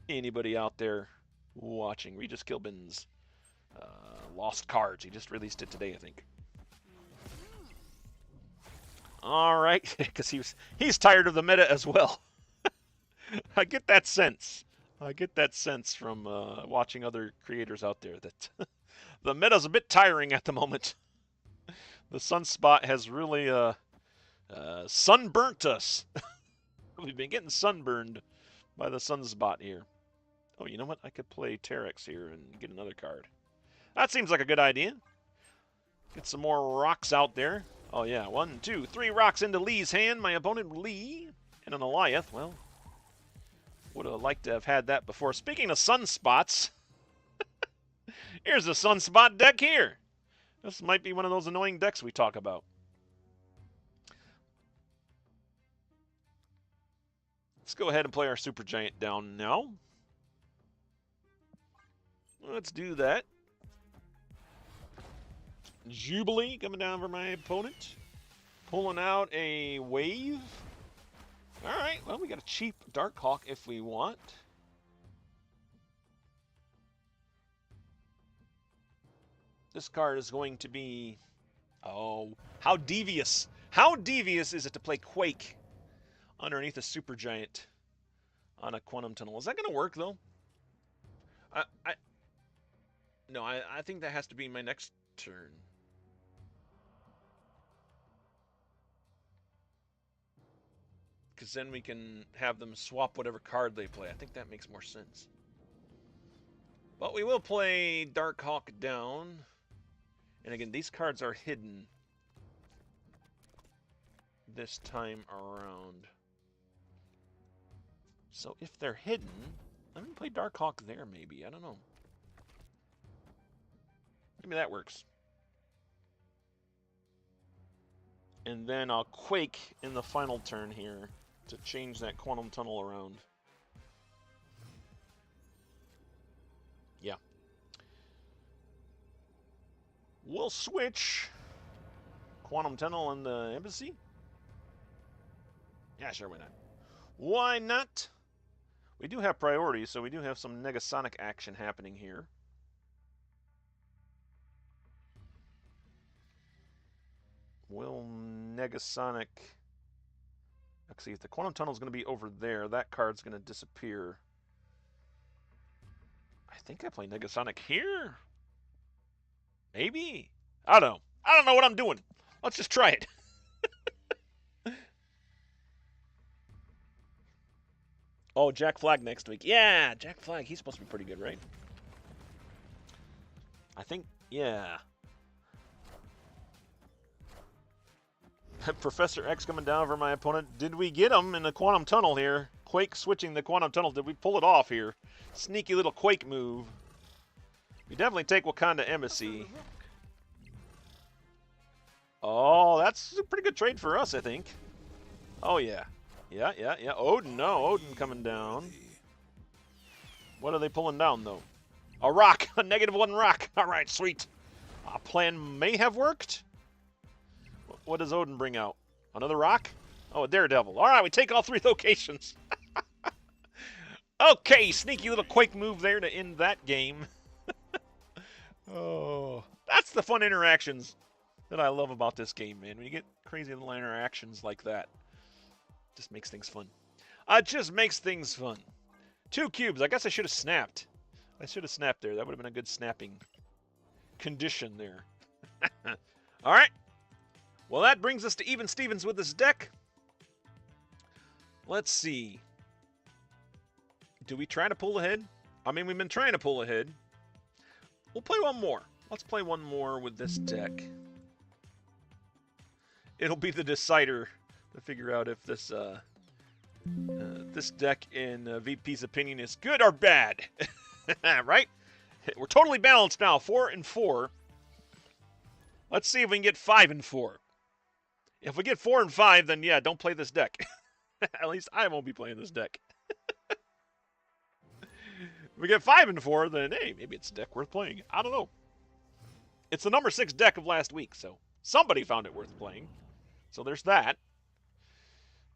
Anybody out there watching Regis Kilbin's Lost Cards? He just released it today, I think. All right, because he's tired of the meta as well. I get that sense. I get that sense from watching other creators out there that the meta's a bit tiring at the moment. The sunspot has really sunburnt us. We've been getting sunburned by the sunspot here. Oh, you know what? I could play Terex here and get another card. That seems like a good idea. Get some more rocks out there. Oh, yeah. 1, 2, 3 rocks into Lee's hand. My opponent, Lee, and an Alioth. Well, would have liked to have had that before. Speaking of sunspots, here's a sunspot deck here. This might be one of those annoying decks we talk about. Let's go ahead and play our Supergiant down now. Let's do that. Jubilee coming down for my opponent. Pulling out a Wave. Alright, well, we got a cheap Darkhawk if we want. This card is going to be... Oh, how devious. How devious is it to play Quake underneath a Supergiant on a Quantum Tunnel? Is that going to work, though? No, I think that has to be my next turn. Because then we can have them swap whatever card they play. I think that makes more sense. But we will play Darkhawk down. And again, these cards are hidden this time around. So if they're hidden, I'm going to play Darkhawk there maybe. I don't know. Maybe that works. And then I'll Quake in the final turn here to change that Quantum Tunnel around. Yeah. We'll switch Quantum Tunnel and the Embassy. Yeah, sure, why not? Why not? We do have priorities, so we do have some Negasonic action happening here. Will Negasonic... Actually, if the Quantum Tunnel is going to be over there, that card's going to disappear. I think I play Negasonic here. Maybe? I don't know. I don't know what I'm doing. Let's just try it. Oh, Jack Flag next week. Yeah, Jack Flag. He's supposed to be pretty good, right? I think, yeah. Professor X coming down for my opponent. Did we get him in the Quantum Tunnel here? Quake switching the Quantum Tunnel. Did we pull it off here? Sneaky little Quake move. We definitely take Wakanda Embassy. Oh, that's a pretty good trade for us, I think. Oh, yeah. Yeah. Odin, no. Odin coming down. What are they pulling down, though? A rock. A -1 rock. All right, sweet. Our plan may have worked. What does Odin bring out? Another rock? Oh, a Daredevil. All right, we take all 3 locations. Okay, sneaky little Quake move there to end that game. Oh, that's the fun interactions that I love about this game, man. When you get crazy little interactions like that, it just makes things fun. It just makes things fun. 2 cubes. I guess I should have snapped. I should have snapped there. That would have been a good snapping condition there. All right. Well, that brings us to Even Stevens with this deck. Let's see. Do we try to pull ahead? I mean, we've been trying to pull ahead. We'll play one more. Let's play one more with this deck. It'll be the decider to figure out if this This deck, in VP's opinion, is good or bad. Right? We're totally balanced now, 4 and 4. Let's see if we can get 5 and 4. If we get 4 and 5, then yeah, don't play this deck. At least I won't be playing this deck. If we get 5 and 4, then hey, maybe it's a deck worth playing. I don't know. It's the number 6 deck of last week, so somebody found it worth playing. So there's that.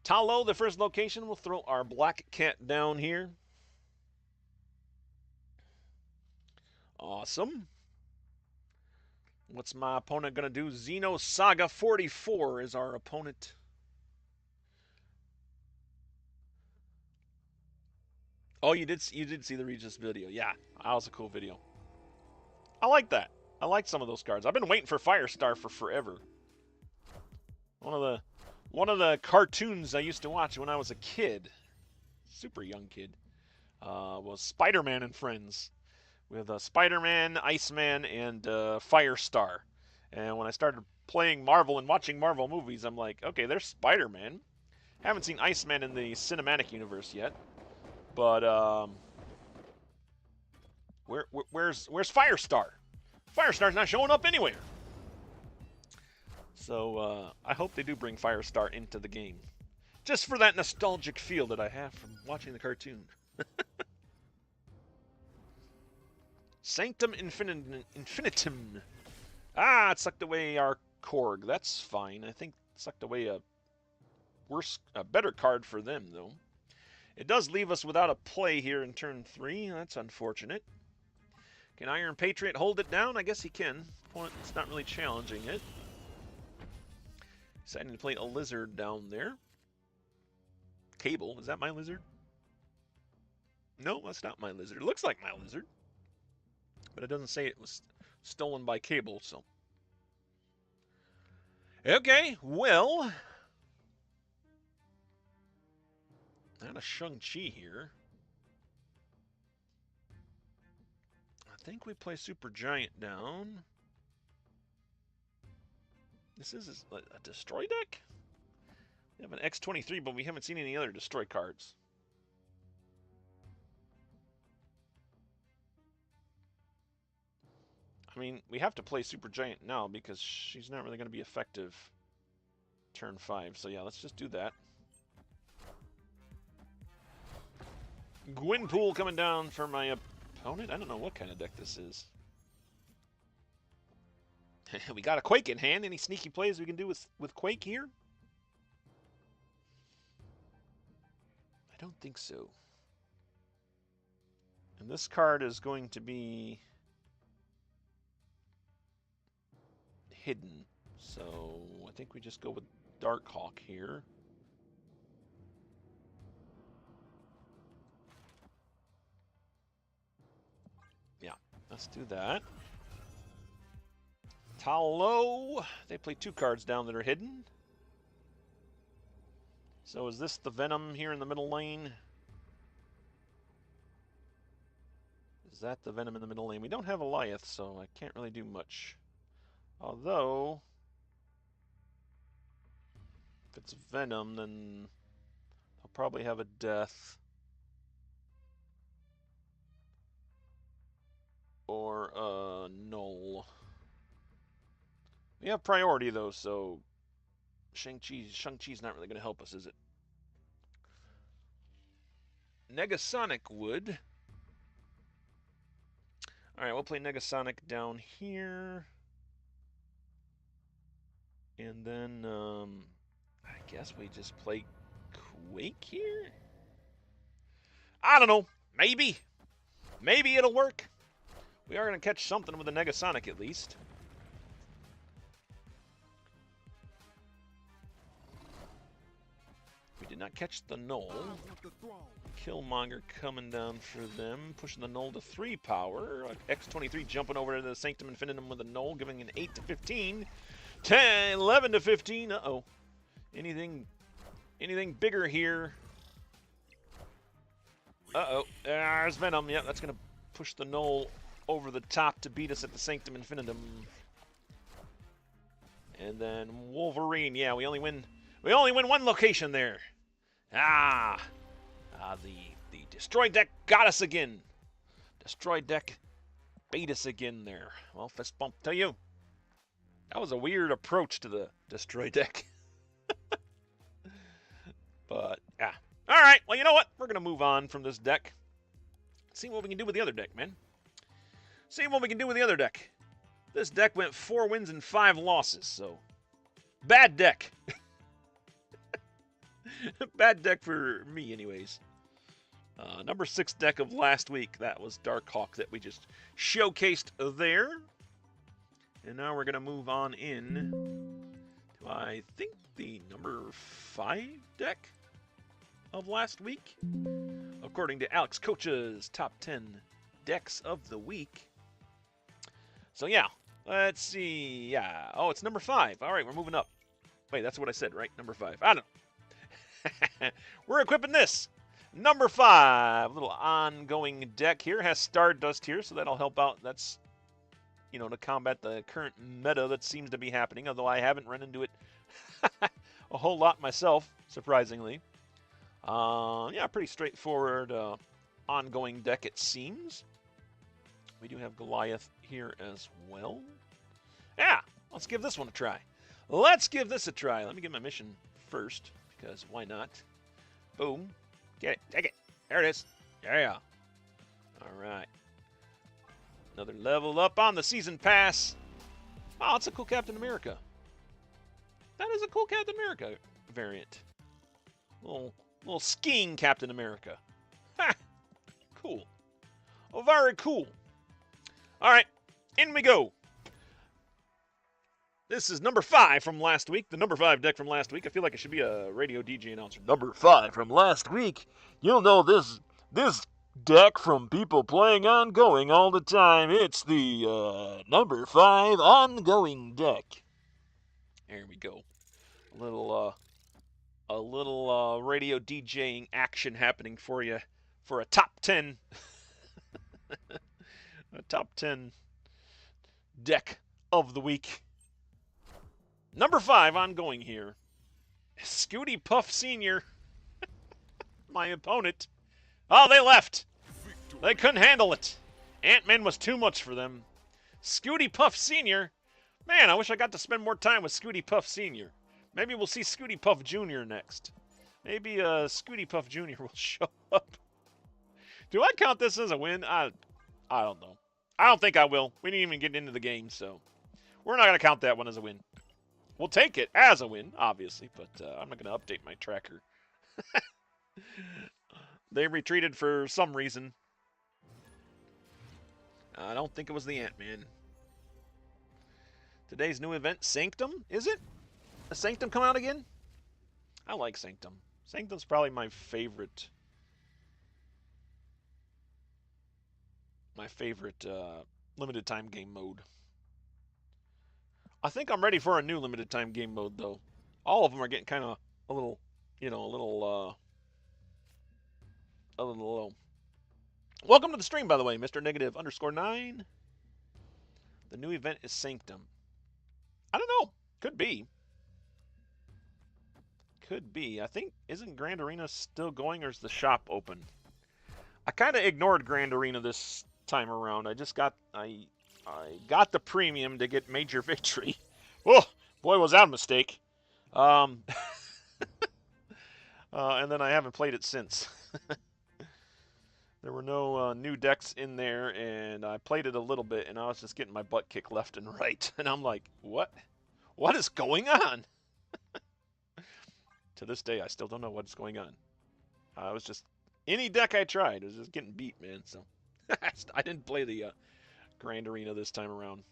Talo, the first location, we'll throw our Black Cat down here. Awesome. What's my opponent going to do? Xenosaga 44 is our opponent. Oh, you did see the Regis video. Yeah, that was a cool video. I like that. I like some of those cards. I've been waiting for Firestar for forever. One of the cartoons I used to watch when I was a kid, super young kid, was Spider-Man and Friends, with Spider-Man, Iceman, and Firestar. And when I started playing Marvel and watching Marvel movies, I'm like, okay, there's Spider-Man. Haven't seen Iceman in the cinematic universe yet, but where's Firestar? Firestar's not showing up anywhere. So I hope they do bring Firestar into the game, just for that nostalgic feel that I have from watching the cartoon. Sanctum Infinitum. Ah, it sucked away our Korg. That's fine. I think it sucked away a better card for them, though. It does leave us without a play here in turn 3. That's unfortunate. Can Iron Patriot hold it down? I guess he can. Opponent's not really challenging it. Deciding to play a lizard down there. Cable, is that my lizard? No, that's not my lizard. It looks like my lizard, but it doesn't say it was stolen by Cable, so. Okay, well. Not a Shang-Chi here. I think we play Super Giant down. This is a destroy deck? We have an X-23, but we haven't seen any other destroy cards. I mean, we have to play Super Giant now because she's not really going to be effective turn 5. So yeah, let's just do that. Gwynpool coming down for my opponent. I don't know what kind of deck this is. We got a Quake in hand. Any sneaky plays we can do with Quake here? I don't think so. And this card is going to be hidden. So I think we just go with Darkhawk here. Yeah, let's do that. Talo, they play 2 cards down that are hidden. So is this the Venom here in the middle lane? Is that the Venom in the middle lane? We don't have Eliath, so I can't really do much. Although, if it's Venom, then I'll probably have a Death. Or a Null. We have priority, though, so Shang-Chi's not really going to help us, is it? Negasonic would. Alright, we'll play Negasonic down here. And then, I guess we just play Quake here? I don't know. Maybe. Maybe it'll work. We are going to catch something with the Negasonic, at least. We did not catch the Null. Killmonger coming down for them, pushing the Null to 3 power. X-23 jumping over to the Sanctum Infinitum with a Null, giving an 8 to 15. 10, 11 to 15. Uh-oh. Anything bigger here? Uh-oh. There's Venom. Yeah, that's going to push the Null over the top to beat us at the Sanctum Infinitum. And then Wolverine. Yeah, we only win one location there. The Destroy deck got us again. Destroy deck beat us again there. Well, fist bump to you. That was a weird approach to the Destroy deck. But, yeah. All right, well, you know what? We're going to move on from this deck. See what we can do with the other deck, man. See what we can do with the other deck. This deck went 4 wins and 5 losses, so bad deck. Bad deck for me, anyways. Number 6 deck of last week, that was Darkhawk that we just showcased there. And now we're going to move on in to, I think, the number 5 deck of last week, according to Alex Coach's top 10 decks of the week. So yeah, let's see. Yeah, oh, it's number 5. All right, we're moving up. Wait, that's what I said, right? Number 5. I don't know. We're equipping this. Number 5, little ongoing deck here. Has Stardust here, so that'll help out. That's, you know, to combat the current meta that seems to be happening, although I haven't run into it a whole lot myself, surprisingly. Yeah, pretty straightforward ongoing deck, it seems. We do have Goliath here as well. Yeah, let's give this one a try. Let's give this a try. Let me get my mission first, because why not? Boom. Get it. Take it. There it is. Yeah. All right. Another level up on the season pass. Oh, it's a cool Captain America. That is a cool Captain America variant. Little skiing Captain America. Ha! Cool. Oh, very cool. All right, in we go. This is number 5 from last week, the number 5 deck from last week. I feel like it should be a radio DJ announcer. Number 5 from last week. You'll know this deck from people playing ongoing all the time. It's the number 5 ongoing deck. There we go. A little radio DJing action happening for you for a top 10. A top 10 deck of the week. Number 5 ongoing here. Scooty Puff Sr. My opponent. Oh, they left. They couldn't handle it. Ant-Man was too much for them. Scooty Puff Sr. Man, I wish I got to spend more time with Scooty Puff Sr. Maybe we'll see Scooty Puff Jr. next. Maybe Scooty Puff Jr. will show up. Do I count this as a win? I don't know. I don't think I will. We didn't even get into the game, so we're not going to count that one as a win. We'll take it as a win, obviously, but I'm not going to update my tracker. They retreated for some reason. I don't think it was the Ant-Man. Today's new event, Sanctum, is it? Does Sanctum come out again? I like Sanctum. Sanctum's probably my favorite. Limited time game mode. I think I'm ready for a new limited time game mode, though. All of them are getting kind of a little low. Welcome to the stream, by the way, Mr. Negative_9. The new event is Sanctum. I don't know. Could be. Could be. I think, isn't Grand Arena still going, or is the shop open? I kind of ignored Grand Arena this time around. I got the premium to get Major Victory. Oh, boy, was that a mistake. And then I haven't played it since. There were no new decks in there, and I played it a little bit, and I was just getting my butt kicked left and right. And I'm like, what? What is going on? To this day, I still don't know what's going on. I was just, any deck I tried, was just getting beat, man. So I didn't play the Grand Arena this time around.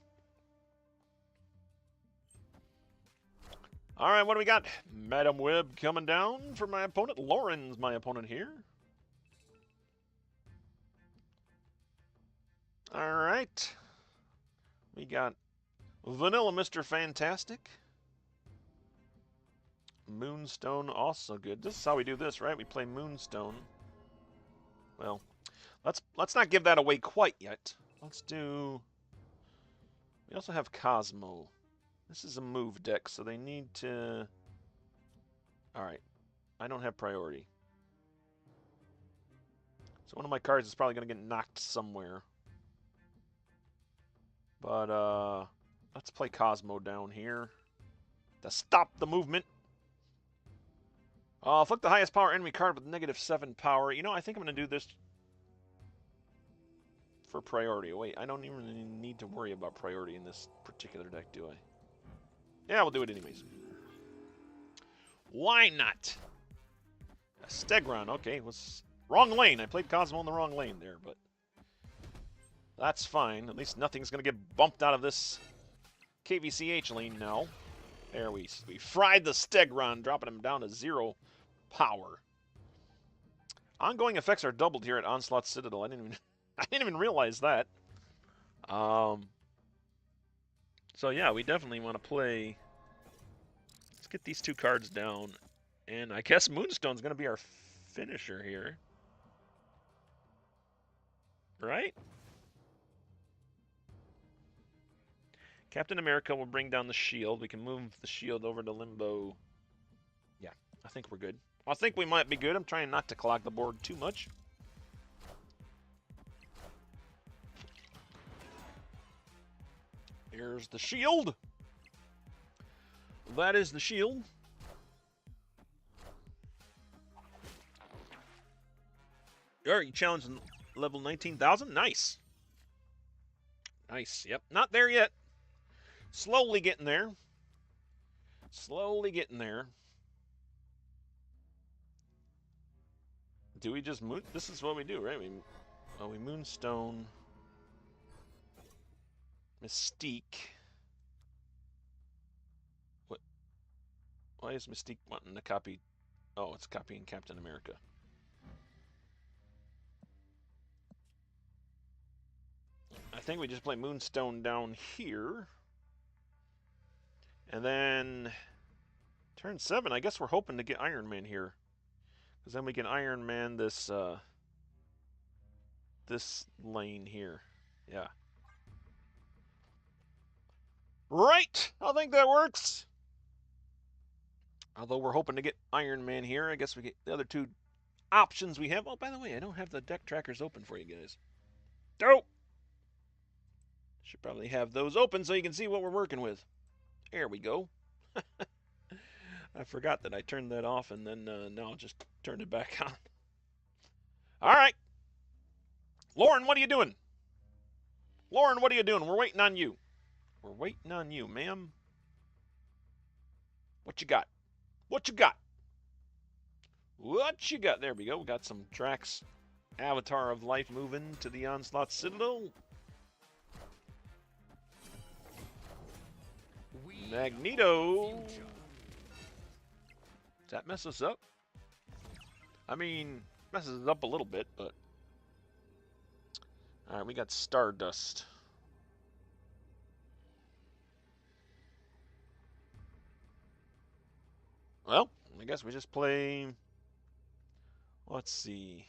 All right, what do we got? Madam Web coming down for my opponent. Lauren's my opponent here. All right. We got Vanilla Mr. Fantastic. Moonstone, also good. This is how we do this, right? We play Moonstone. Well, let's not give that away quite yet. Let's do... We also have Cosmo. This is a move deck, so they need to... Alright. I don't have priority. So one of my cards is probably going to get knocked somewhere. But, let's play Cosmo down here to stop the movement. Flip the highest power enemy card with -7 power. You know, I think I'm going to do this for priority. Wait, I don't even need to worry about priority in this particular deck, do I? Yeah, we'll do it anyways. Why not? A Stegron, okay, was wrong lane. I played Cosmo in the wrong lane there, but that's fine. At least nothing's going to get bumped out of this KVCH lane now. There we fried the Stegron, dropping him down to 0 power. Ongoing effects are doubled here at Onslaught Citadel. I didn't even realize that. So yeah, we definitely want to play. Let's get these 2 cards down, and I guess Moonstone's going to be our finisher here, right? Captain America will bring down the shield. We can move the shield over to Limbo. Yeah, I think we're good. I think we might be good. I'm trying not to clog the board too much. Here's the shield. That is the shield. You challenged level 19,000? Nice. Nice, yep. Not there yet. Slowly getting there. Slowly getting there. Do we just moon? This is what we do, right? We Moonstone. Mystique. What? Why is Mystique wanting to copy? Oh, it's copying Captain America. I think we just play Moonstone down here. And then turn 7, I guess we're hoping to get Iron Man here. Because then we can Iron Man this this lane here. Yeah. Right! I think that works. Although we're hoping to get Iron Man here. I guess we get the other 2 options we have. Oh, by the way, I don't have the deck trackers open for you guys. Dope! Should probably have those open so you can see what we're working with. There we go. I forgot that I turned that off, and then now I'll just turn it back on. All right. Lauren, what are you doing? Lauren, what are you doing? We're waiting on you. We're waiting on you, ma'am. What you got? What you got? What you got? There we go. We got some Drax Avatar of Life moving to the Onslaught Citadel. Magneto. Does that mess us up? I mean, messes us up a little bit, but... Alright, we got Stardust. Well, I guess we just play... Let's see...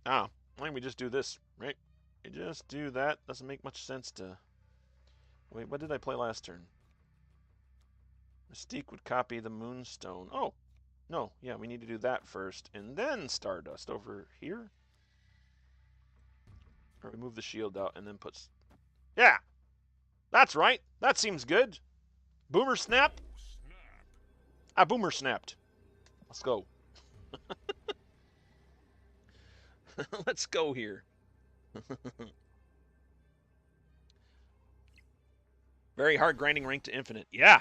I think we just do this, right? We just do that. Doesn't make much sense to... Wait, what did I play last turn? Mystique would copy the Moonstone. Oh, no. Yeah, we need to do that first. And then Stardust over here. Or we move the shield out and then put... Yeah! That's right. That seems good. Boomer snap? I boomer snapped. Let's go. Let's go here. Very hard grinding rank to infinite. Yeah.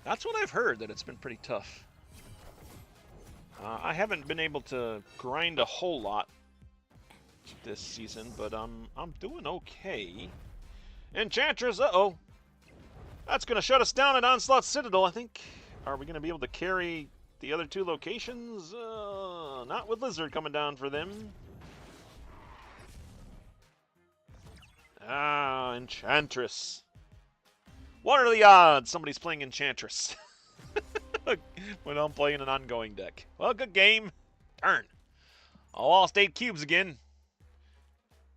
That's what I've heard, that it's been pretty tough. I haven't been able to grind a whole lot this season, but I'm doing okay. Enchantress, uh-oh. That's going to shut us down at Onslaught Citadel, I think. Are we going to be able to carry the other 2 locations? Not with Lizard coming down for them. Ah, Enchantress. What are the odds somebody's playing Enchantress when I'm playing an ongoing deck? Well, good game. Turn. I lost 8 cubes again.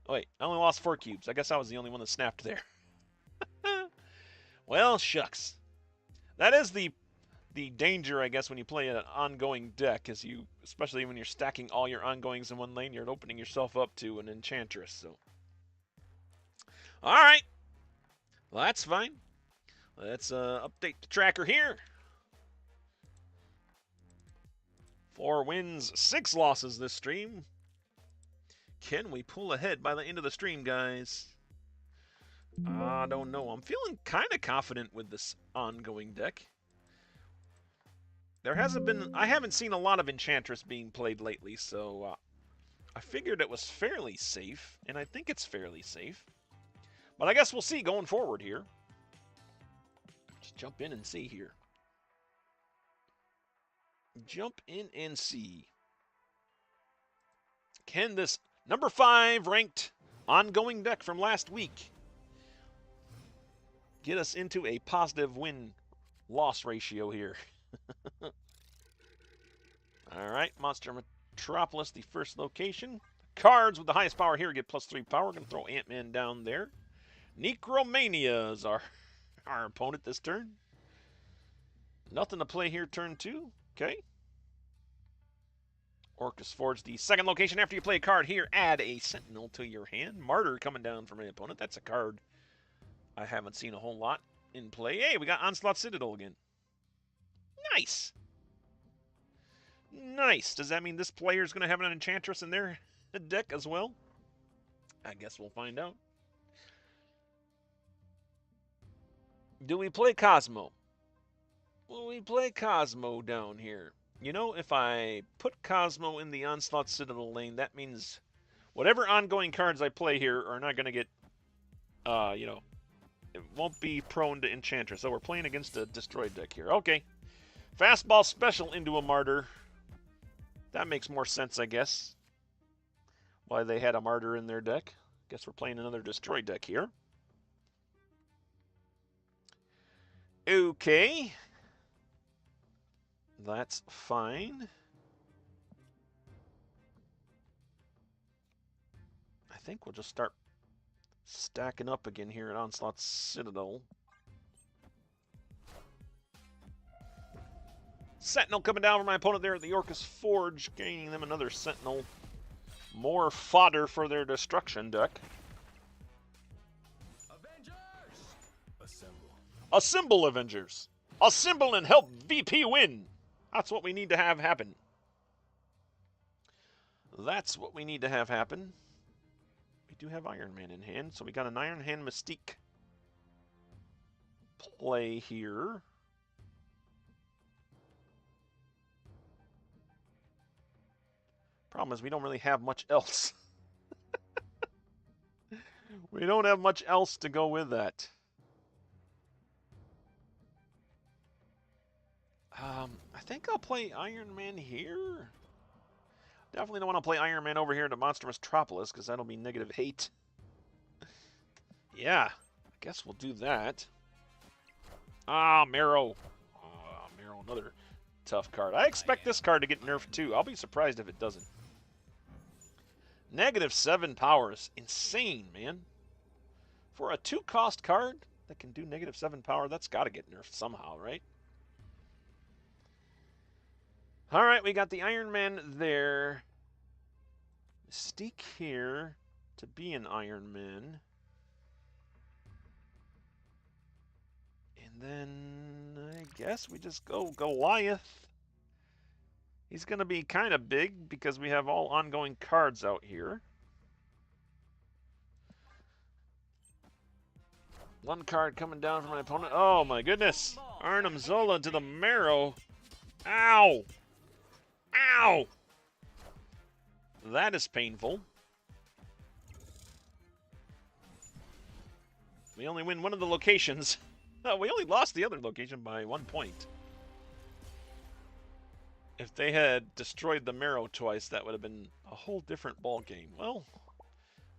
Oh, wait, I only lost 4 cubes. I guess I was the only one that snapped there. Well, shucks. That is the danger, I guess, when you play an ongoing deck, is you, especially when you're stacking all your ongoings in one lane, you're opening yourself up to an Enchantress. So, all right, well, that's fine. Let's update the tracker here. 4 wins, 6 losses this stream. Can we pull ahead by the end of the stream, guys? I don't know. I'm feeling kind of confident with this ongoing deck. I haven't seen a lot of Enchantress being played lately, so I figured it was fairly safe, and I think it's fairly safe. But I guess we'll see going forward here. Let's jump in and see here. Jump in and see. Can this number 5 ranked ongoing deck from last week get us into a positive win-loss ratio here? All right, Monster Metropolis, the first location. Cards with the highest power here get +3 power. We're going to throw Ant-Man down there. Necromania is our opponent this turn. Nothing to play here turn 2. Okay. Orcus Forge, the second location. After you play a card here, add a Sentinel to your hand. Martyr coming down from an opponent. That's a card I haven't seen a whole lot in play. Hey, we got Onslaught Citadel again. Nice. Nice. Does that mean this player is going to have an Enchantress in their deck as well? I guess we'll find out. Do we play Cosmo? Will we play Cosmo down here? You know, if I put Cosmo in the Onslaught Citadel lane, that means whatever ongoing cards I play here are not going to get, you know, it won't be prone to Enchantress. So we're playing against a destroyed deck here. Okay. Fastball special into a Martyr. That makes more sense, I guess. Why they had a Martyr in their deck. Guess we're playing another destroyed deck here. Okay. That's fine. I think we'll just start stacking up again here at Onslaught Citadel. Sentinel coming down for my opponent there at the Orcus Forge, gaining them another Sentinel. More fodder for their destruction deck.
Avengers! Assemble.
Assemble, Avengers. Assemble and help VP win. That's what we need to have happen. That's what we need to have happen. We do have Iron Man in hand, so we got an Iron Hand Mystique play here. Problem is we don't really have much else. We don't have much else to go with that. I think I'll play Iron Man here. Definitely don't want to play Iron Man over here to Monster Metropolis, because that'll be -8. Yeah, I guess we'll do that. Ah, Marrow. Marrow, another tough card. I expect this card to get nerfed too. I'll be surprised if it doesn't. -7 power is insane, man. For a 2-cost card that can do -7 power, that's got to get nerfed somehow, right? All right, we got the Iron Man there. Mystique here to be an Iron Man. And then I guess we just go Goliath. He's going to be kind of big because we have all ongoing cards out here. One card coming down from my opponent. Oh my goodness. Arnim Zola to the Marrow. Ow. Ow. That is painful. We only win one of the locations. No, we only lost the other location by 1 point. If they had destroyed the Marrow twice, that would have been a whole different ball game. Well,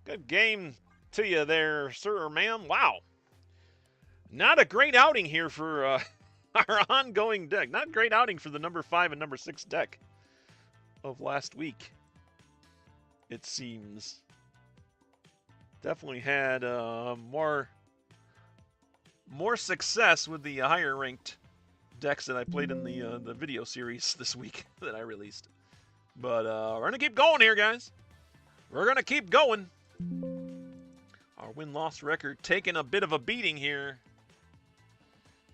good game to you there, sir or ma'am. Wow. Not a great outing here for our ongoing deck. Not a great outing for the number 5 and number 6 deck of last week. it seems. Definitely had more success with the higher ranked decks that I played in the video series this week that I released. But we're going to keep going here, guys. We're going to keep going. Our win-loss record taking a bit of a beating here.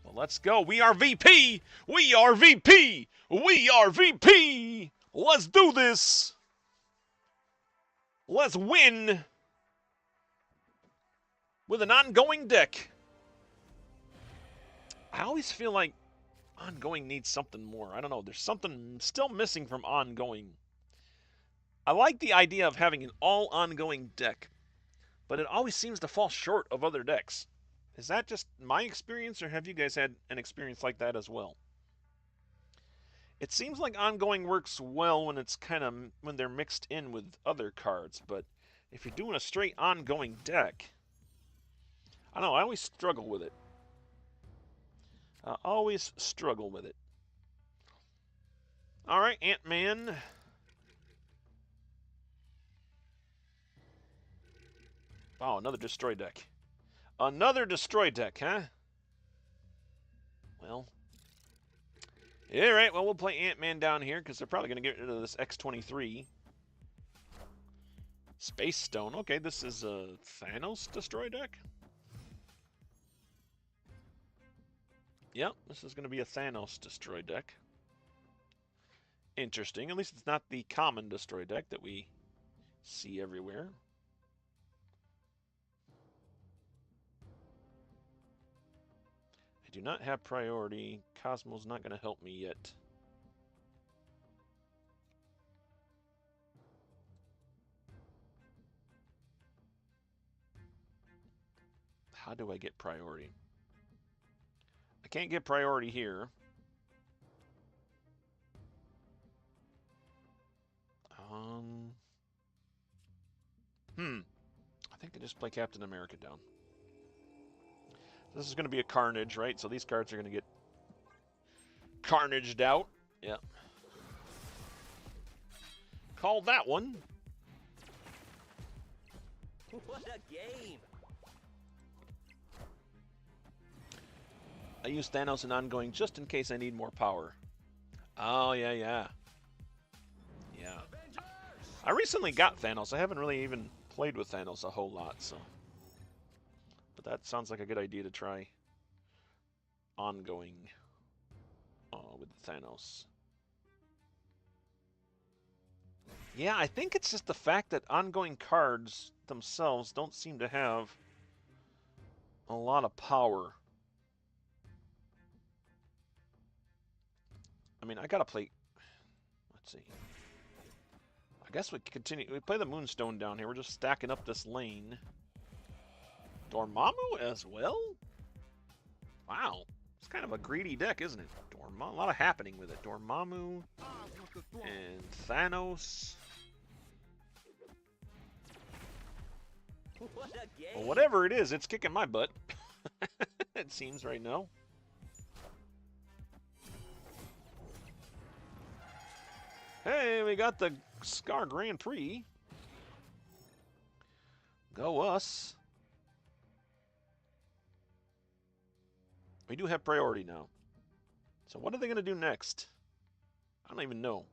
Well, let's go. We are VP. We are VP. We are VP. Let's do this. Let's win with an ongoing deck. I always feel like ongoing needs something more. I don't know. There's something still missing from ongoing. I like the idea of having an all ongoing deck, but it always seems to fall short of other decks. Is that just my experience, or have you guys had an experience like that as well? It seems like ongoing works well when it's when they're mixed in with other cards, but if you're doing a straight ongoing deck, I don't know, I always struggle with it. I always struggle with it. All right, Ant-Man. Oh, another destroy deck. Another destroy deck, huh? Well. Alright, well, we'll play Ant-Man down here because they're probably going to get rid of this X-23. Space Stone. Okay, this is a Thanos destroy deck. Yep, this is going to be a Thanos destroy deck. Interesting. At least it's not the common destroy deck that we see everywhere. I do not have priority. Cosmo's not going to help me yet. How do I get priority? I can't get priority here. I think I just play Captain America down. This is going to be a Carnage, right? So these cards are going to get Carnaged out. Yeah. Called that one.
What a game!
I use Thanos and ongoing just in case I need more power. Oh, yeah, yeah. Yeah. I recently got Thanos. I haven't really even played with Thanos a whole lot, so. But that sounds like a good idea to try ongoing with Thanos. Yeah, I think it's just the fact that ongoing cards themselves don't seem to have a lot of power. I mean, I gotta play. Let's see. I guess we continue. We play the Moonstone down here. We're just stacking up this lane. Dormammu as well? Wow. It's kind of a greedy deck, isn't it? Dormammu, a lot of happening with it. Dormammu and Thanos.
What a game!
Well, whatever it is, it's kicking my butt. It seems right now. Hey, we got the Scar Grand Prix. Go us. We do have priority now. So what are they going to do next? I don't even know.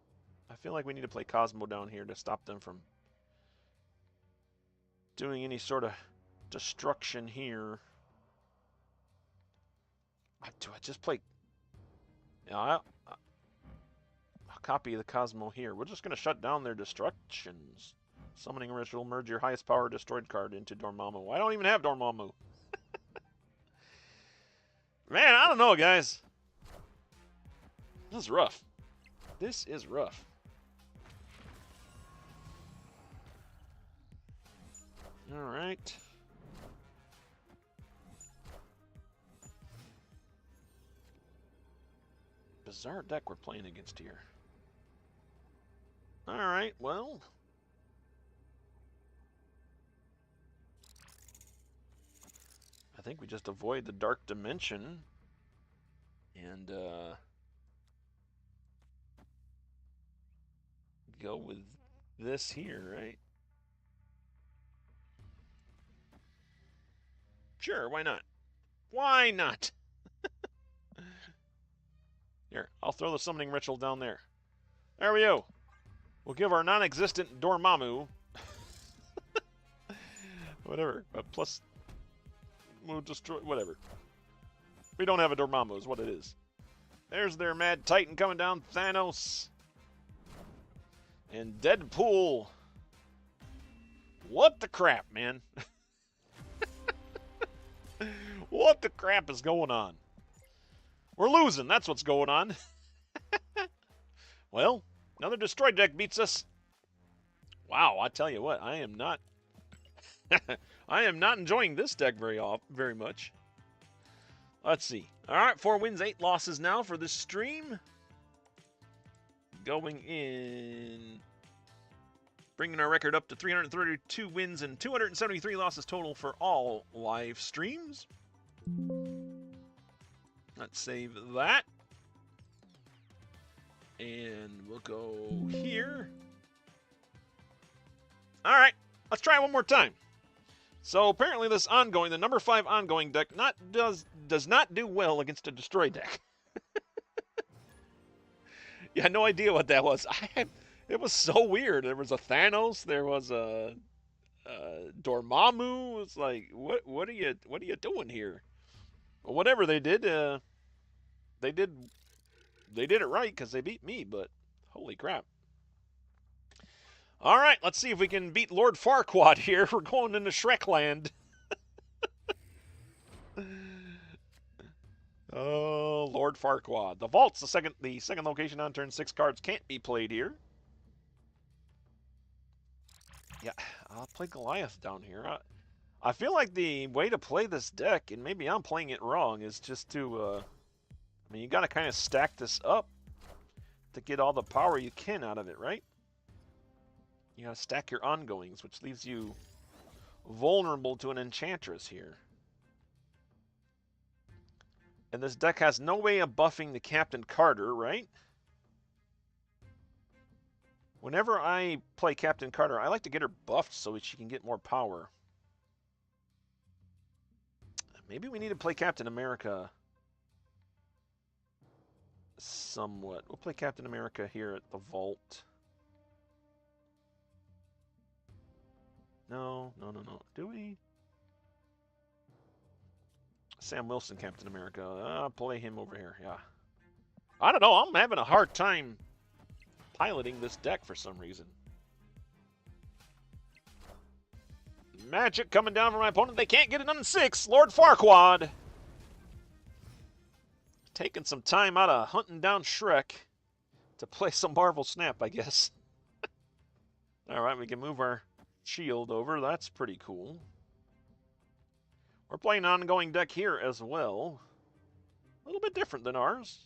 I feel like we need to play Cosmo down here to stop them from doing any sort of destruction here. Do I just play... Yeah, I'll copy the Cosmo here. We're just going to shut down their destructions. Summoning Ritual, merge your highest power destroyed card into Dormammu. I don't even have Dormammu. Man, I don't know, guys. This is rough. This is rough. All right. Bizarre deck we're playing against here. All right, well. I think we just avoid the Dark Dimension. And, go with this here, right? Sure, why not? Why not? Here, I'll throw the summoning ritual down there. There we go. We'll give our non-existent Dormammu whatever, plus we'll destroy whatever. We don't have a Dormammu is what it is. There's their Mad Titan coming down, Thanos. And Deadpool. What the crap, man? What the crap is going on? We're losing, that's what's going on. Well, another Destroy deck beats us. Wow, I tell you what, I am not I am not enjoying this deck very much. Let's see. All right, 4 wins, 8 losses now for this stream. Going in, bringing our record up to 332 wins and 273 losses total for all live streams. Let's save that. And we'll go here. All right, let's try it one more time. So apparently this ongoing, the number 5 ongoing deck does not do well against a Destroy deck. You had no idea what that was. It was so weird. There was a Thanos. There was a Dormammu. It's like, what are you doing here? Well, whatever they did it right because they beat me. But holy crap! All right, let's see if we can beat Lord Farquaad here. We're going into Shrekland. Oh, Lord Farquaad. The Vault's the second location on turn 6. Cards can't be played here. Yeah, I'll play Goliath down here. I feel like the way to play this deck, and maybe I'm playing it wrong, is just to, I mean, you got to kind of stack this up to get all the power you can out of it, right? You got to stack your ongoings, which leaves you vulnerable to an Enchantress here. And this deck has no way of buffing the Captain Carter, right? Whenever I play Captain Carter, I like to get her buffed so that she can get more power. Maybe we need to play Captain America somewhat. We'll play Captain America here at the Vault. No. Do we? Sam Wilson, Captain America. I'll play him over here, yeah. I don't know, I'm having a hard time piloting this deck for some reason. Magic coming down from my opponent. They can't get it on 6. Lord Farquaad. Taking some time out of hunting down Shrek to play some Marvel Snap, I guess. Alright, we can move our shield over. That's pretty cool. We're playing an ongoing deck here as well. A little bit different than ours.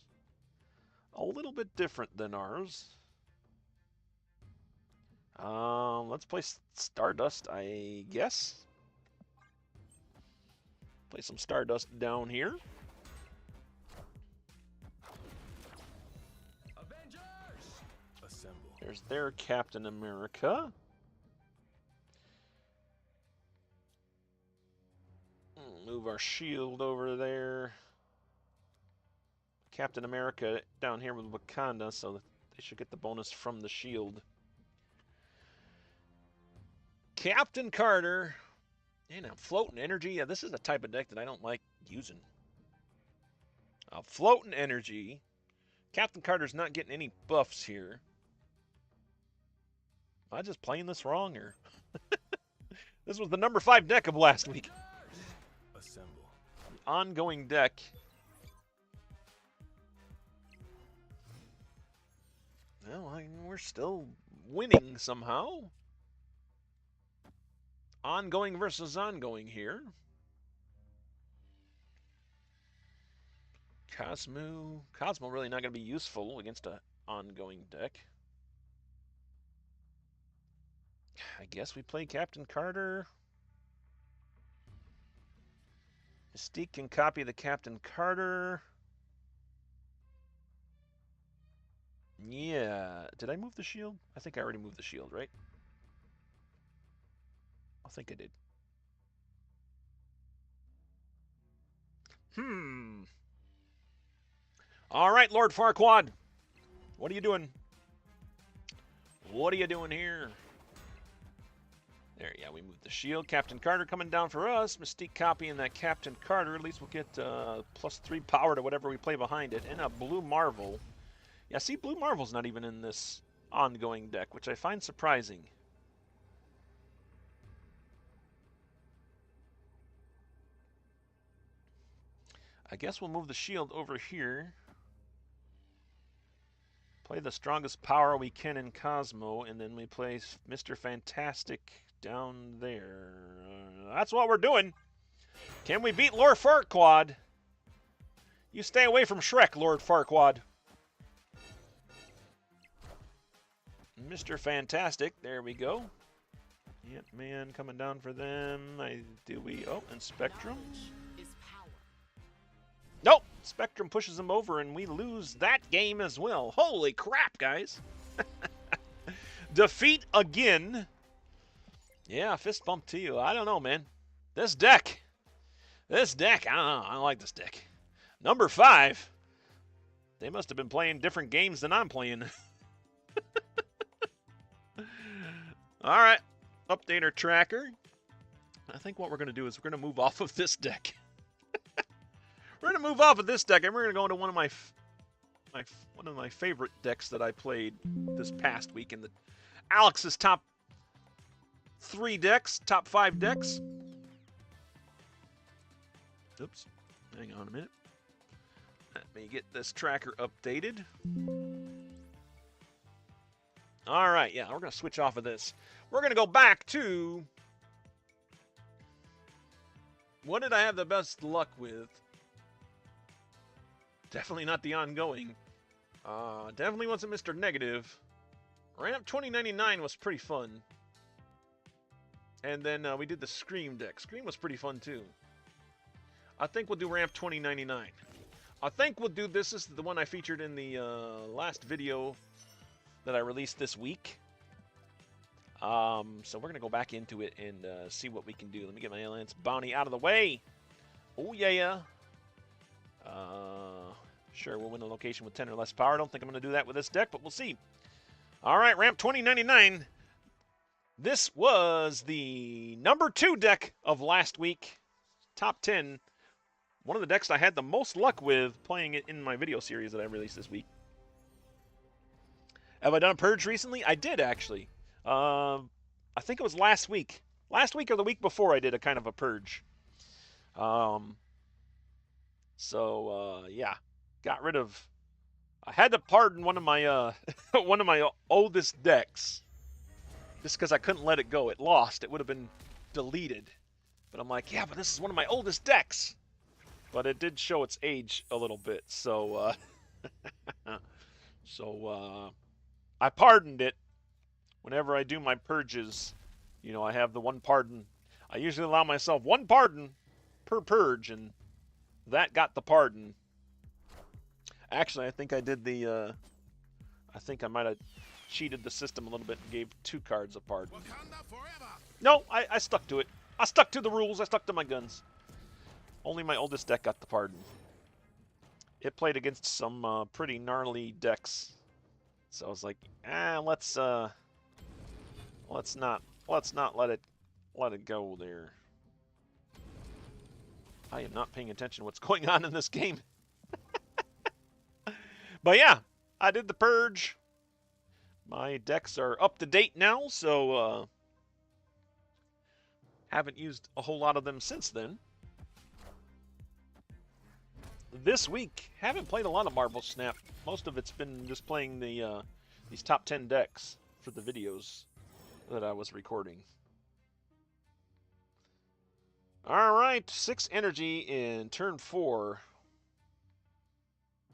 Let's play Stardust, I guess. Play some Stardust down here.
Avengers! Assemble.
There's their Captain America. Move our shield over there. Captain America down here with Wakanda, so that they should get the bonus from the shield. Captain Carter. And Floating Energy. Yeah, this is a type of deck that I don't like using. Floating Energy. Captain Carter's not getting any buffs here. Am I just playing this wrong, or? This was the number 5 deck of last week.
Assemble.
Ongoing deck. Well, we're still winning somehow. Ongoing versus ongoing here. Cosmo really not going to be useful against an ongoing deck. I guess we play Captain Carter. Mystique can copy the Captain Carter. Yeah. Did I move the shield? I think I already moved the shield, right? I think I did. All right, Lord Farquaad. What are you doing? What are you doing here? There, yeah, we moved the shield. Captain Carter coming down for us. Mystique copying that Captain Carter. At least we'll get +3 power to whatever we play behind it. And a Blue Marvel. Yeah, see, Blue Marvel's not even in this ongoing deck, which I find surprising. I guess we'll move the shield over here. Play the strongest power we can in Cosmo, and then we play Mr. Fantastic down there. That's what we're doing. Can we beat Lord Farquaad? You stay away from Shrek, Lord Farquaad. Mr. Fantastic, there we go. Ant-Man coming down for them. Oh, and Spectrum. Nope, Spectrum pushes him over, and we lose that game as well. Holy crap, guys. Defeat again. Yeah, fist bump to you. I don't know, man. This deck, I don't know. I like this deck. Number 5. They must have been playing different games than I'm playing. All right, update our tracker. I think what we're going to do is we're going to move off of this deck. We're going to move off of this deck, and we're going to go into one of my favorite decks that I played this past week in the Alex's top 3 decks, top 5 decks. Oops, hang on a minute. Let me get this tracker updated. All right, yeah, we're going to switch off of this. We're going to go back to... What did I have the best luck with? Definitely not the ongoing. Definitely wasn't Mr. Negative. Ramp 2099 was pretty fun. And then we did the Scream deck. Scream was pretty fun too. I think we'll do Ramp 2099. I think we'll do this. This is the one I featured in the last video that I released this week. So we're going to go back into it and see what we can do. Let me get my Alliance Bounty out of the way. Oh, yeah. Sure, we'll win a location with 10 or less power. I don't think I'm going to do that with this deck, but we'll see. All right, Ramp 2099. This was the number 2 deck of last week. Top 10. One of the decks I had the most luck with playing it in my video series that I released this week. Have I done a purge recently? I did, actually. I think it was last week. Last week or the week before I did a kind of a purge. Yeah. Got rid of... I had to pardon one of my one of my oldest decks. Just because I couldn't let it go. It lost. It would have been deleted. But I'm like, yeah, but this is one of my oldest decks. But it did show its age a little bit. So, I pardoned it. Whenever I do my purges, you know, I have the one pardon. I usually allow myself one pardon per purge, and that got the pardon. Actually, I think I did the, I think I might have cheated the system a little bit and gave 2 cards a pardon. No, I stuck to it. I stuck to the rules. I stuck to my guns. Only my oldest deck got the pardon. It played against some pretty gnarly decks. So I was like, let's not let it go there. I am not paying attention to what's going on in this game. But yeah, I did the purge. My decks are up to date now, so haven't used a whole lot of them since then. This week, haven't played a lot of Marvel Snap. Most of it's been just playing the these top 10 decks for the videos that I was recording. All right, 6 energy in turn 4.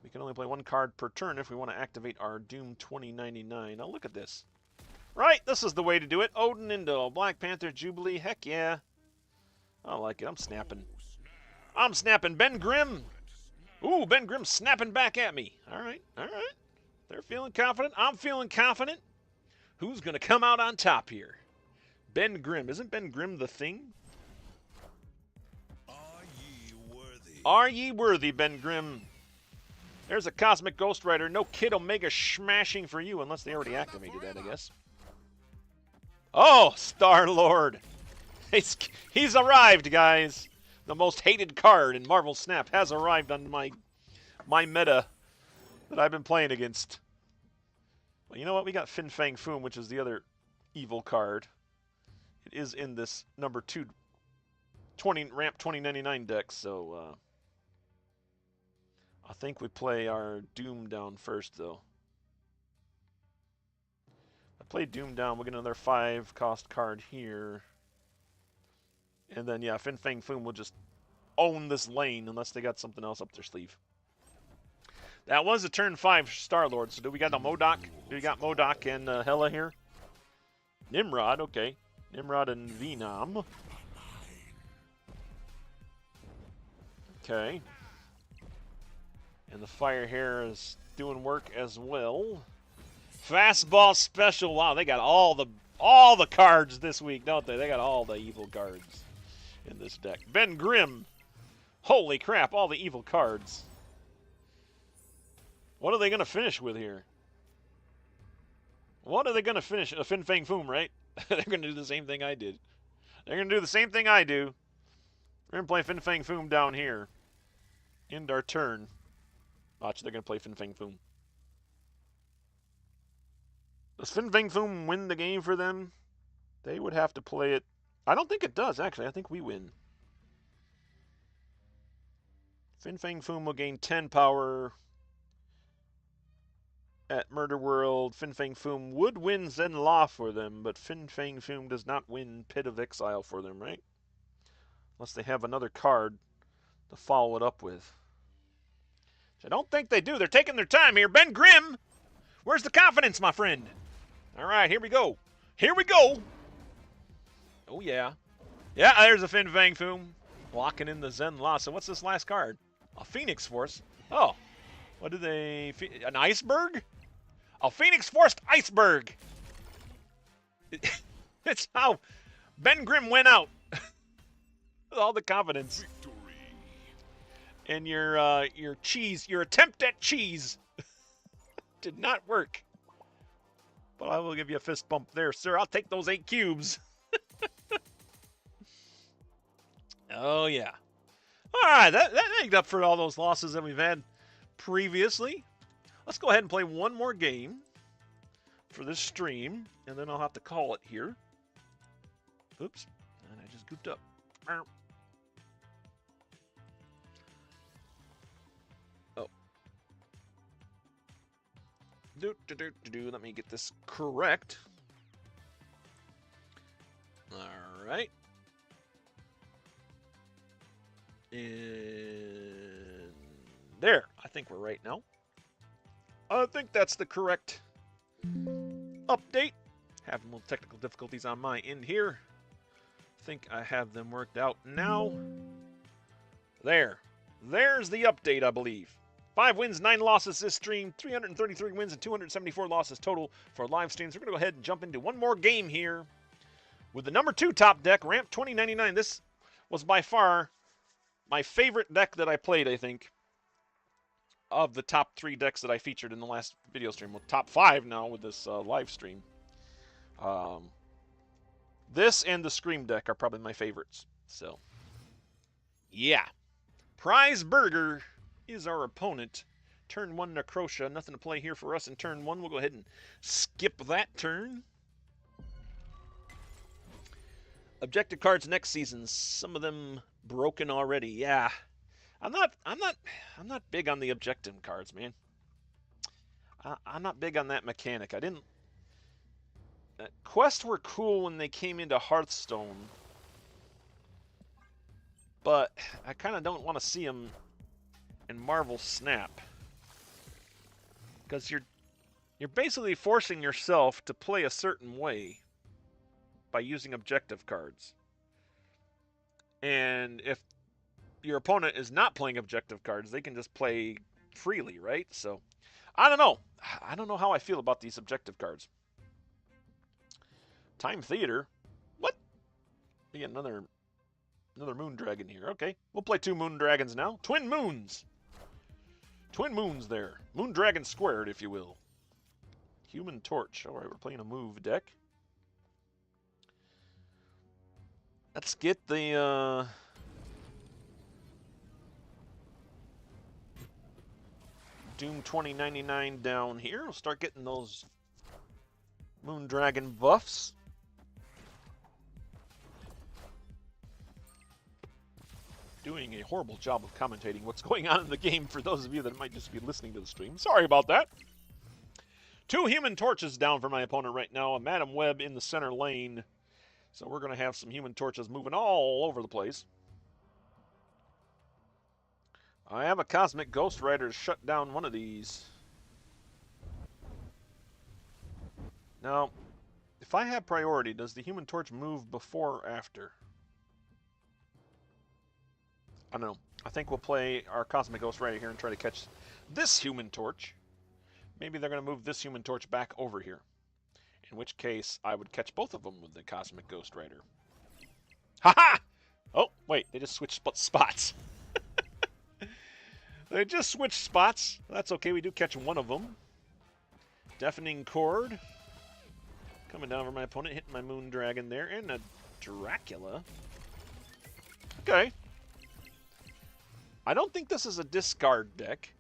We can only play 1 card per turn if we want to activate our Doom 2099. Now look at this. Right, this is the way to do it. Odin into Black Panther Jubilee. Heck yeah. I like it. I'm snapping. I'm snapping. Ben Grimm. Ooh, Ben Grimm's snapping back at me. All right, all right. They're feeling confident. I'm feeling confident. Who's going to come out on top here? Ben Grimm. Isn't Ben Grimm the Thing?
Are ye worthy?
Are ye worthy, Ben Grimm? There's a Cosmic Ghost Rider. No Kid Omega smashing for you, unless they already activated that, I guess. Oh, Star-Lord. He's arrived, guys. The most hated card in Marvel Snap has arrived on my meta that I've been playing against. Well, you know what? We got Fin Fang Foom, which is the other evil card. It is in this number 2 ramp 2099 deck, so I think we play our Doom down first, though. I play Doom down. We'll get another 5-cost card here. And then, yeah, Fin Fang Foom will just own this lane unless they got something else up their sleeve. That was a turn 5 Star-Lord. So do we got the MODOK? Do we got MODOK and Hela here? Nimrod, okay. Nimrod and Venom. Okay. And the Fire Hair is doing work as well. Fastball Special. Wow, they got all the cards this week, don't they? They got all the evil cards in this deck. Ben Grimm. Holy crap, all the evil cards. What are they going to finish with here? What are they going to finish? A Fin Fang Foom, right? They're going to do the same thing I did. They're going to do the same thing I do. We're going to play Fin Fang Foom down here. End our turn. Watch, they're going to play Fin Fang Foom. Does Fin Fang Foom win the game for them? They would have to play it. I don't think it does, actually. I think we win. Fin Fang Foom will gain 10 power at Murder World. Fin Fang Foom would win Zen Law for them, but Fin Fang Foom does not win Pit of Exile for them, right? Unless they have another card to follow it up with. Which I don't think they do. They're taking their time here. Ben Grimm! Where's the confidence, my friend? All right, here we go. Here we go! Oh, yeah. Yeah, there's a Fin Fang Foom. Blocking in the Zen Law. So what's this last card? A Phoenix Force. Oh. What did they... An iceberg? A Phoenix Forced iceberg! It's how Ben Grimm went out. With all the confidence.
Victory.
And your cheese, your attempt at cheese did not work. But I will give you a fist bump there, sir. I'll take those 8 cubes. Oh, yeah. All right, that made up for all those losses that we've had previously. Let's go ahead and play one more game for this stream, and then I'll have to call it here. Oops, and I just goofed up. Oh. Let me get this correct. All right. And there. I think we're right now. I think that's the correct update. Having a little technical difficulties on my end here. I think I have them worked out now. There. There's the update, I believe. 5 wins, 9 losses this stream. 333 wins and 274 losses total for live streams. We're going to go ahead and jump into one more game here with the number 2 top deck, Ramp 2099. This was by far my favorite deck that I played, I think, of the top 3 decks that I featured in the last video stream. Well, top 5 now with this live stream. This and the Scream deck are probably my favorites. So, yeah. Prize Burger is our opponent. Turn 1, Necrosha. Nothing to play here for us in turn 1. We'll go ahead and skip that turn. Objective cards next season. Some of them broken already. Yeah. I'm not big on the objective cards, man. I'm not big on that mechanic. I didn't... Quests were cool when they came into Hearthstone. But I kind of don't want to see them in Marvel Snap. Because you're basically forcing yourself to play a certain way by using objective cards. And if your opponent is not playing objective cards, they can just play freely, right? So, I don't know. I don't know how I feel about these objective cards. Time Theater? What? Yeah, another Another moon dragon here. Okay, we'll play 2 moon dragons now. Twin moons. Twin moons there. Moon dragon squared, if you will. Human torch. All right, we're playing a move deck. Let's get the Doom 2099 down here. We'll start getting those moon dragon buffs. Doing a horrible job of commentating what's going on in the game for those of you that might just be listening to the stream. Sorry about that. 2 human torches down for my opponent right now. A Madam Web in the center lane. So we're going to have some human torches moving all over the place. I have a Cosmic Ghost Rider to shut down one of these. Now, if I have priority, does the human torch move before or after? I don't know. I think we'll play our Cosmic Ghost Rider here and try to catch this human torch. Maybe they're going to move this human torch back over here. In which case, I would catch both of them with the Cosmic Ghost Rider. Ha-ha! Oh, wait. They just switched spots. They just switched spots. That's okay. We do catch one of them. Deafening Chord. Coming down for my opponent. Hitting my Moon Dragon there. And a Dracula. Okay. I don't think this is a discard deck.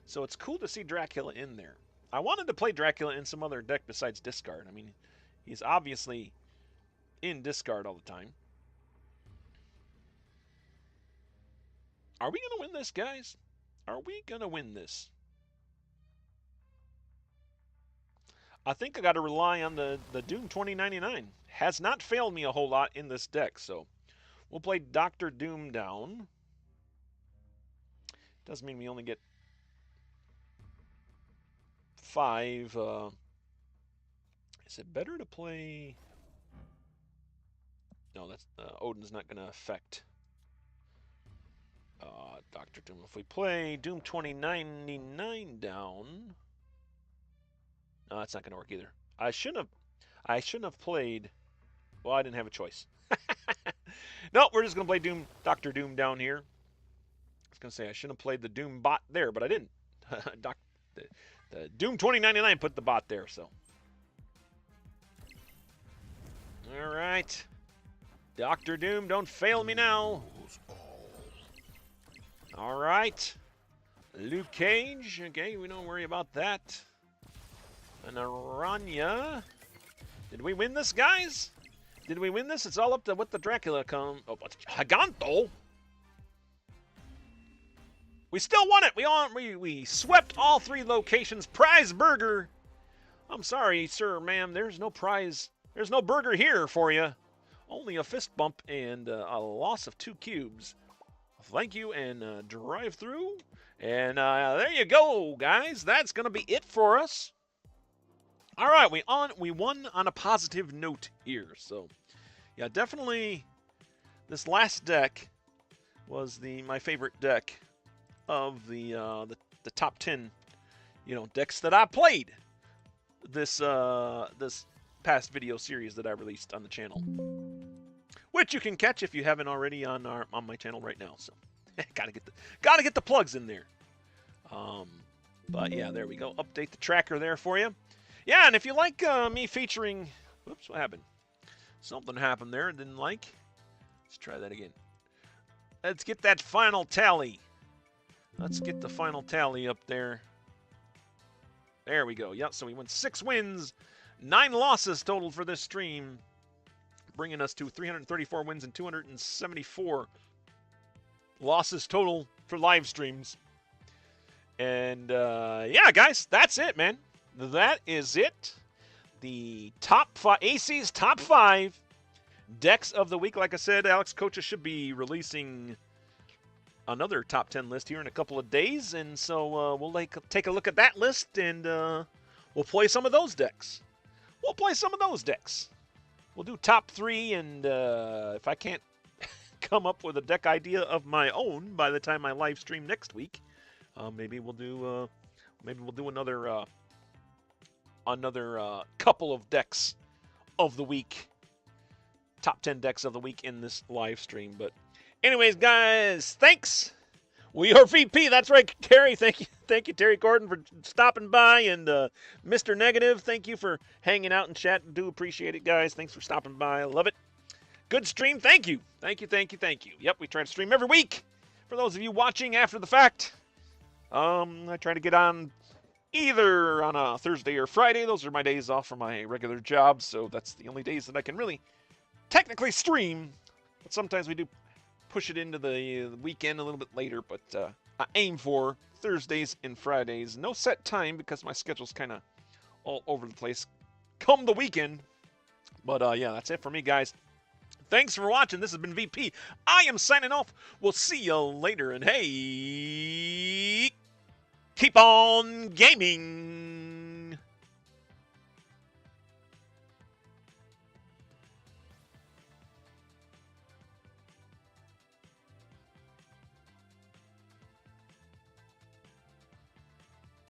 So it's cool to see Dracula in there. I wanted to play Dracula in some other deck besides discard. I mean, he's obviously in discard all the time. Are we going to win this, guys? Are we going to win this? I think I got to rely on the Doom 2099. Has not failed me a whole lot in this deck, so we'll play Dr. Doom down. Doesn't mean we only get 5. Is it better to play? No, that's Odin's not going to affect Dr. Doom. If we play Doom 2099 down, no, that's not going to work either. I shouldn't have played. Well, I didn't have a choice. No, we're just going to play Dr. Doom down here. I was going to say I shouldn't have played the Doom bot there, but I didn't. The Doom 2099 put the bot there, so. All right. Dr. Doom, don't fail me now. All right. Luke Cage. Okay, we don't worry about that. And Aranya. Did we win this, guys? Did we win this? It's all up to what the Dracula come. Oh, but Haganto. We still won it. We swept all 3 locations. Prize burger. I'm sorry, sir, ma'am. There's no prize. There's no burger here for you. Only a fist bump and a loss of 2 cubes. Thank you, and drive through. And there you go, guys. That's going to be it for us. All right, we won on a positive note here. So, yeah, definitely this last deck was my favorite deck of the top 10, decks that I played this past video series that I released on the channel, which you can catch if you haven't already on my channel right now. So gotta get the plugs in there. But yeah, there we go. Update the tracker there for you. Yeah, and if you like me featuring, whoops, what happened? Something happened there. Didn't like. Let's try that again. Let's get that final tally. Let's get the final tally up there. There we go. Yep, so we went 6 wins, 9 losses total for this stream, bringing us to 334 wins and 274 losses total for live streams. And, yeah, guys, that's it, man. That is it. The top 5, AC's top 5 decks of the week. Like I said, Alex Kocha should be releasing another top 10 list here in a couple of days, and so we'll take a look at that list, and we'll play some of those decks. We'll do top 3, and if I can't come up with a deck idea of my own by the time I live stream next week, maybe we'll do another couple of decks of the week, top 10 decks of the week in this live stream. But Anyways, guys, thanks. We are VP. That's right, Terry. Thank you, Terry Gordon, for stopping by, and Mr. Negative, thank you for hanging out in chat. Do appreciate it, guys. Thanks for stopping by. I love it. Good stream. Thank you. Thank you. Yep, we try to stream every week. For those of you watching after the fact, I try to get on either on a Thursday or Friday. Those are my days off from my regular job, so that's the only days that I can really technically stream. But sometimes we do push it into the weekend a little bit later, but I aim for Thursdays and Fridays. No set time because my schedule's kind of all over the place come the weekend. But yeah, that's it for me, guys. Thanks for watching. This has been VP. I am signing off. We'll see you later, and hey, keep on gaming.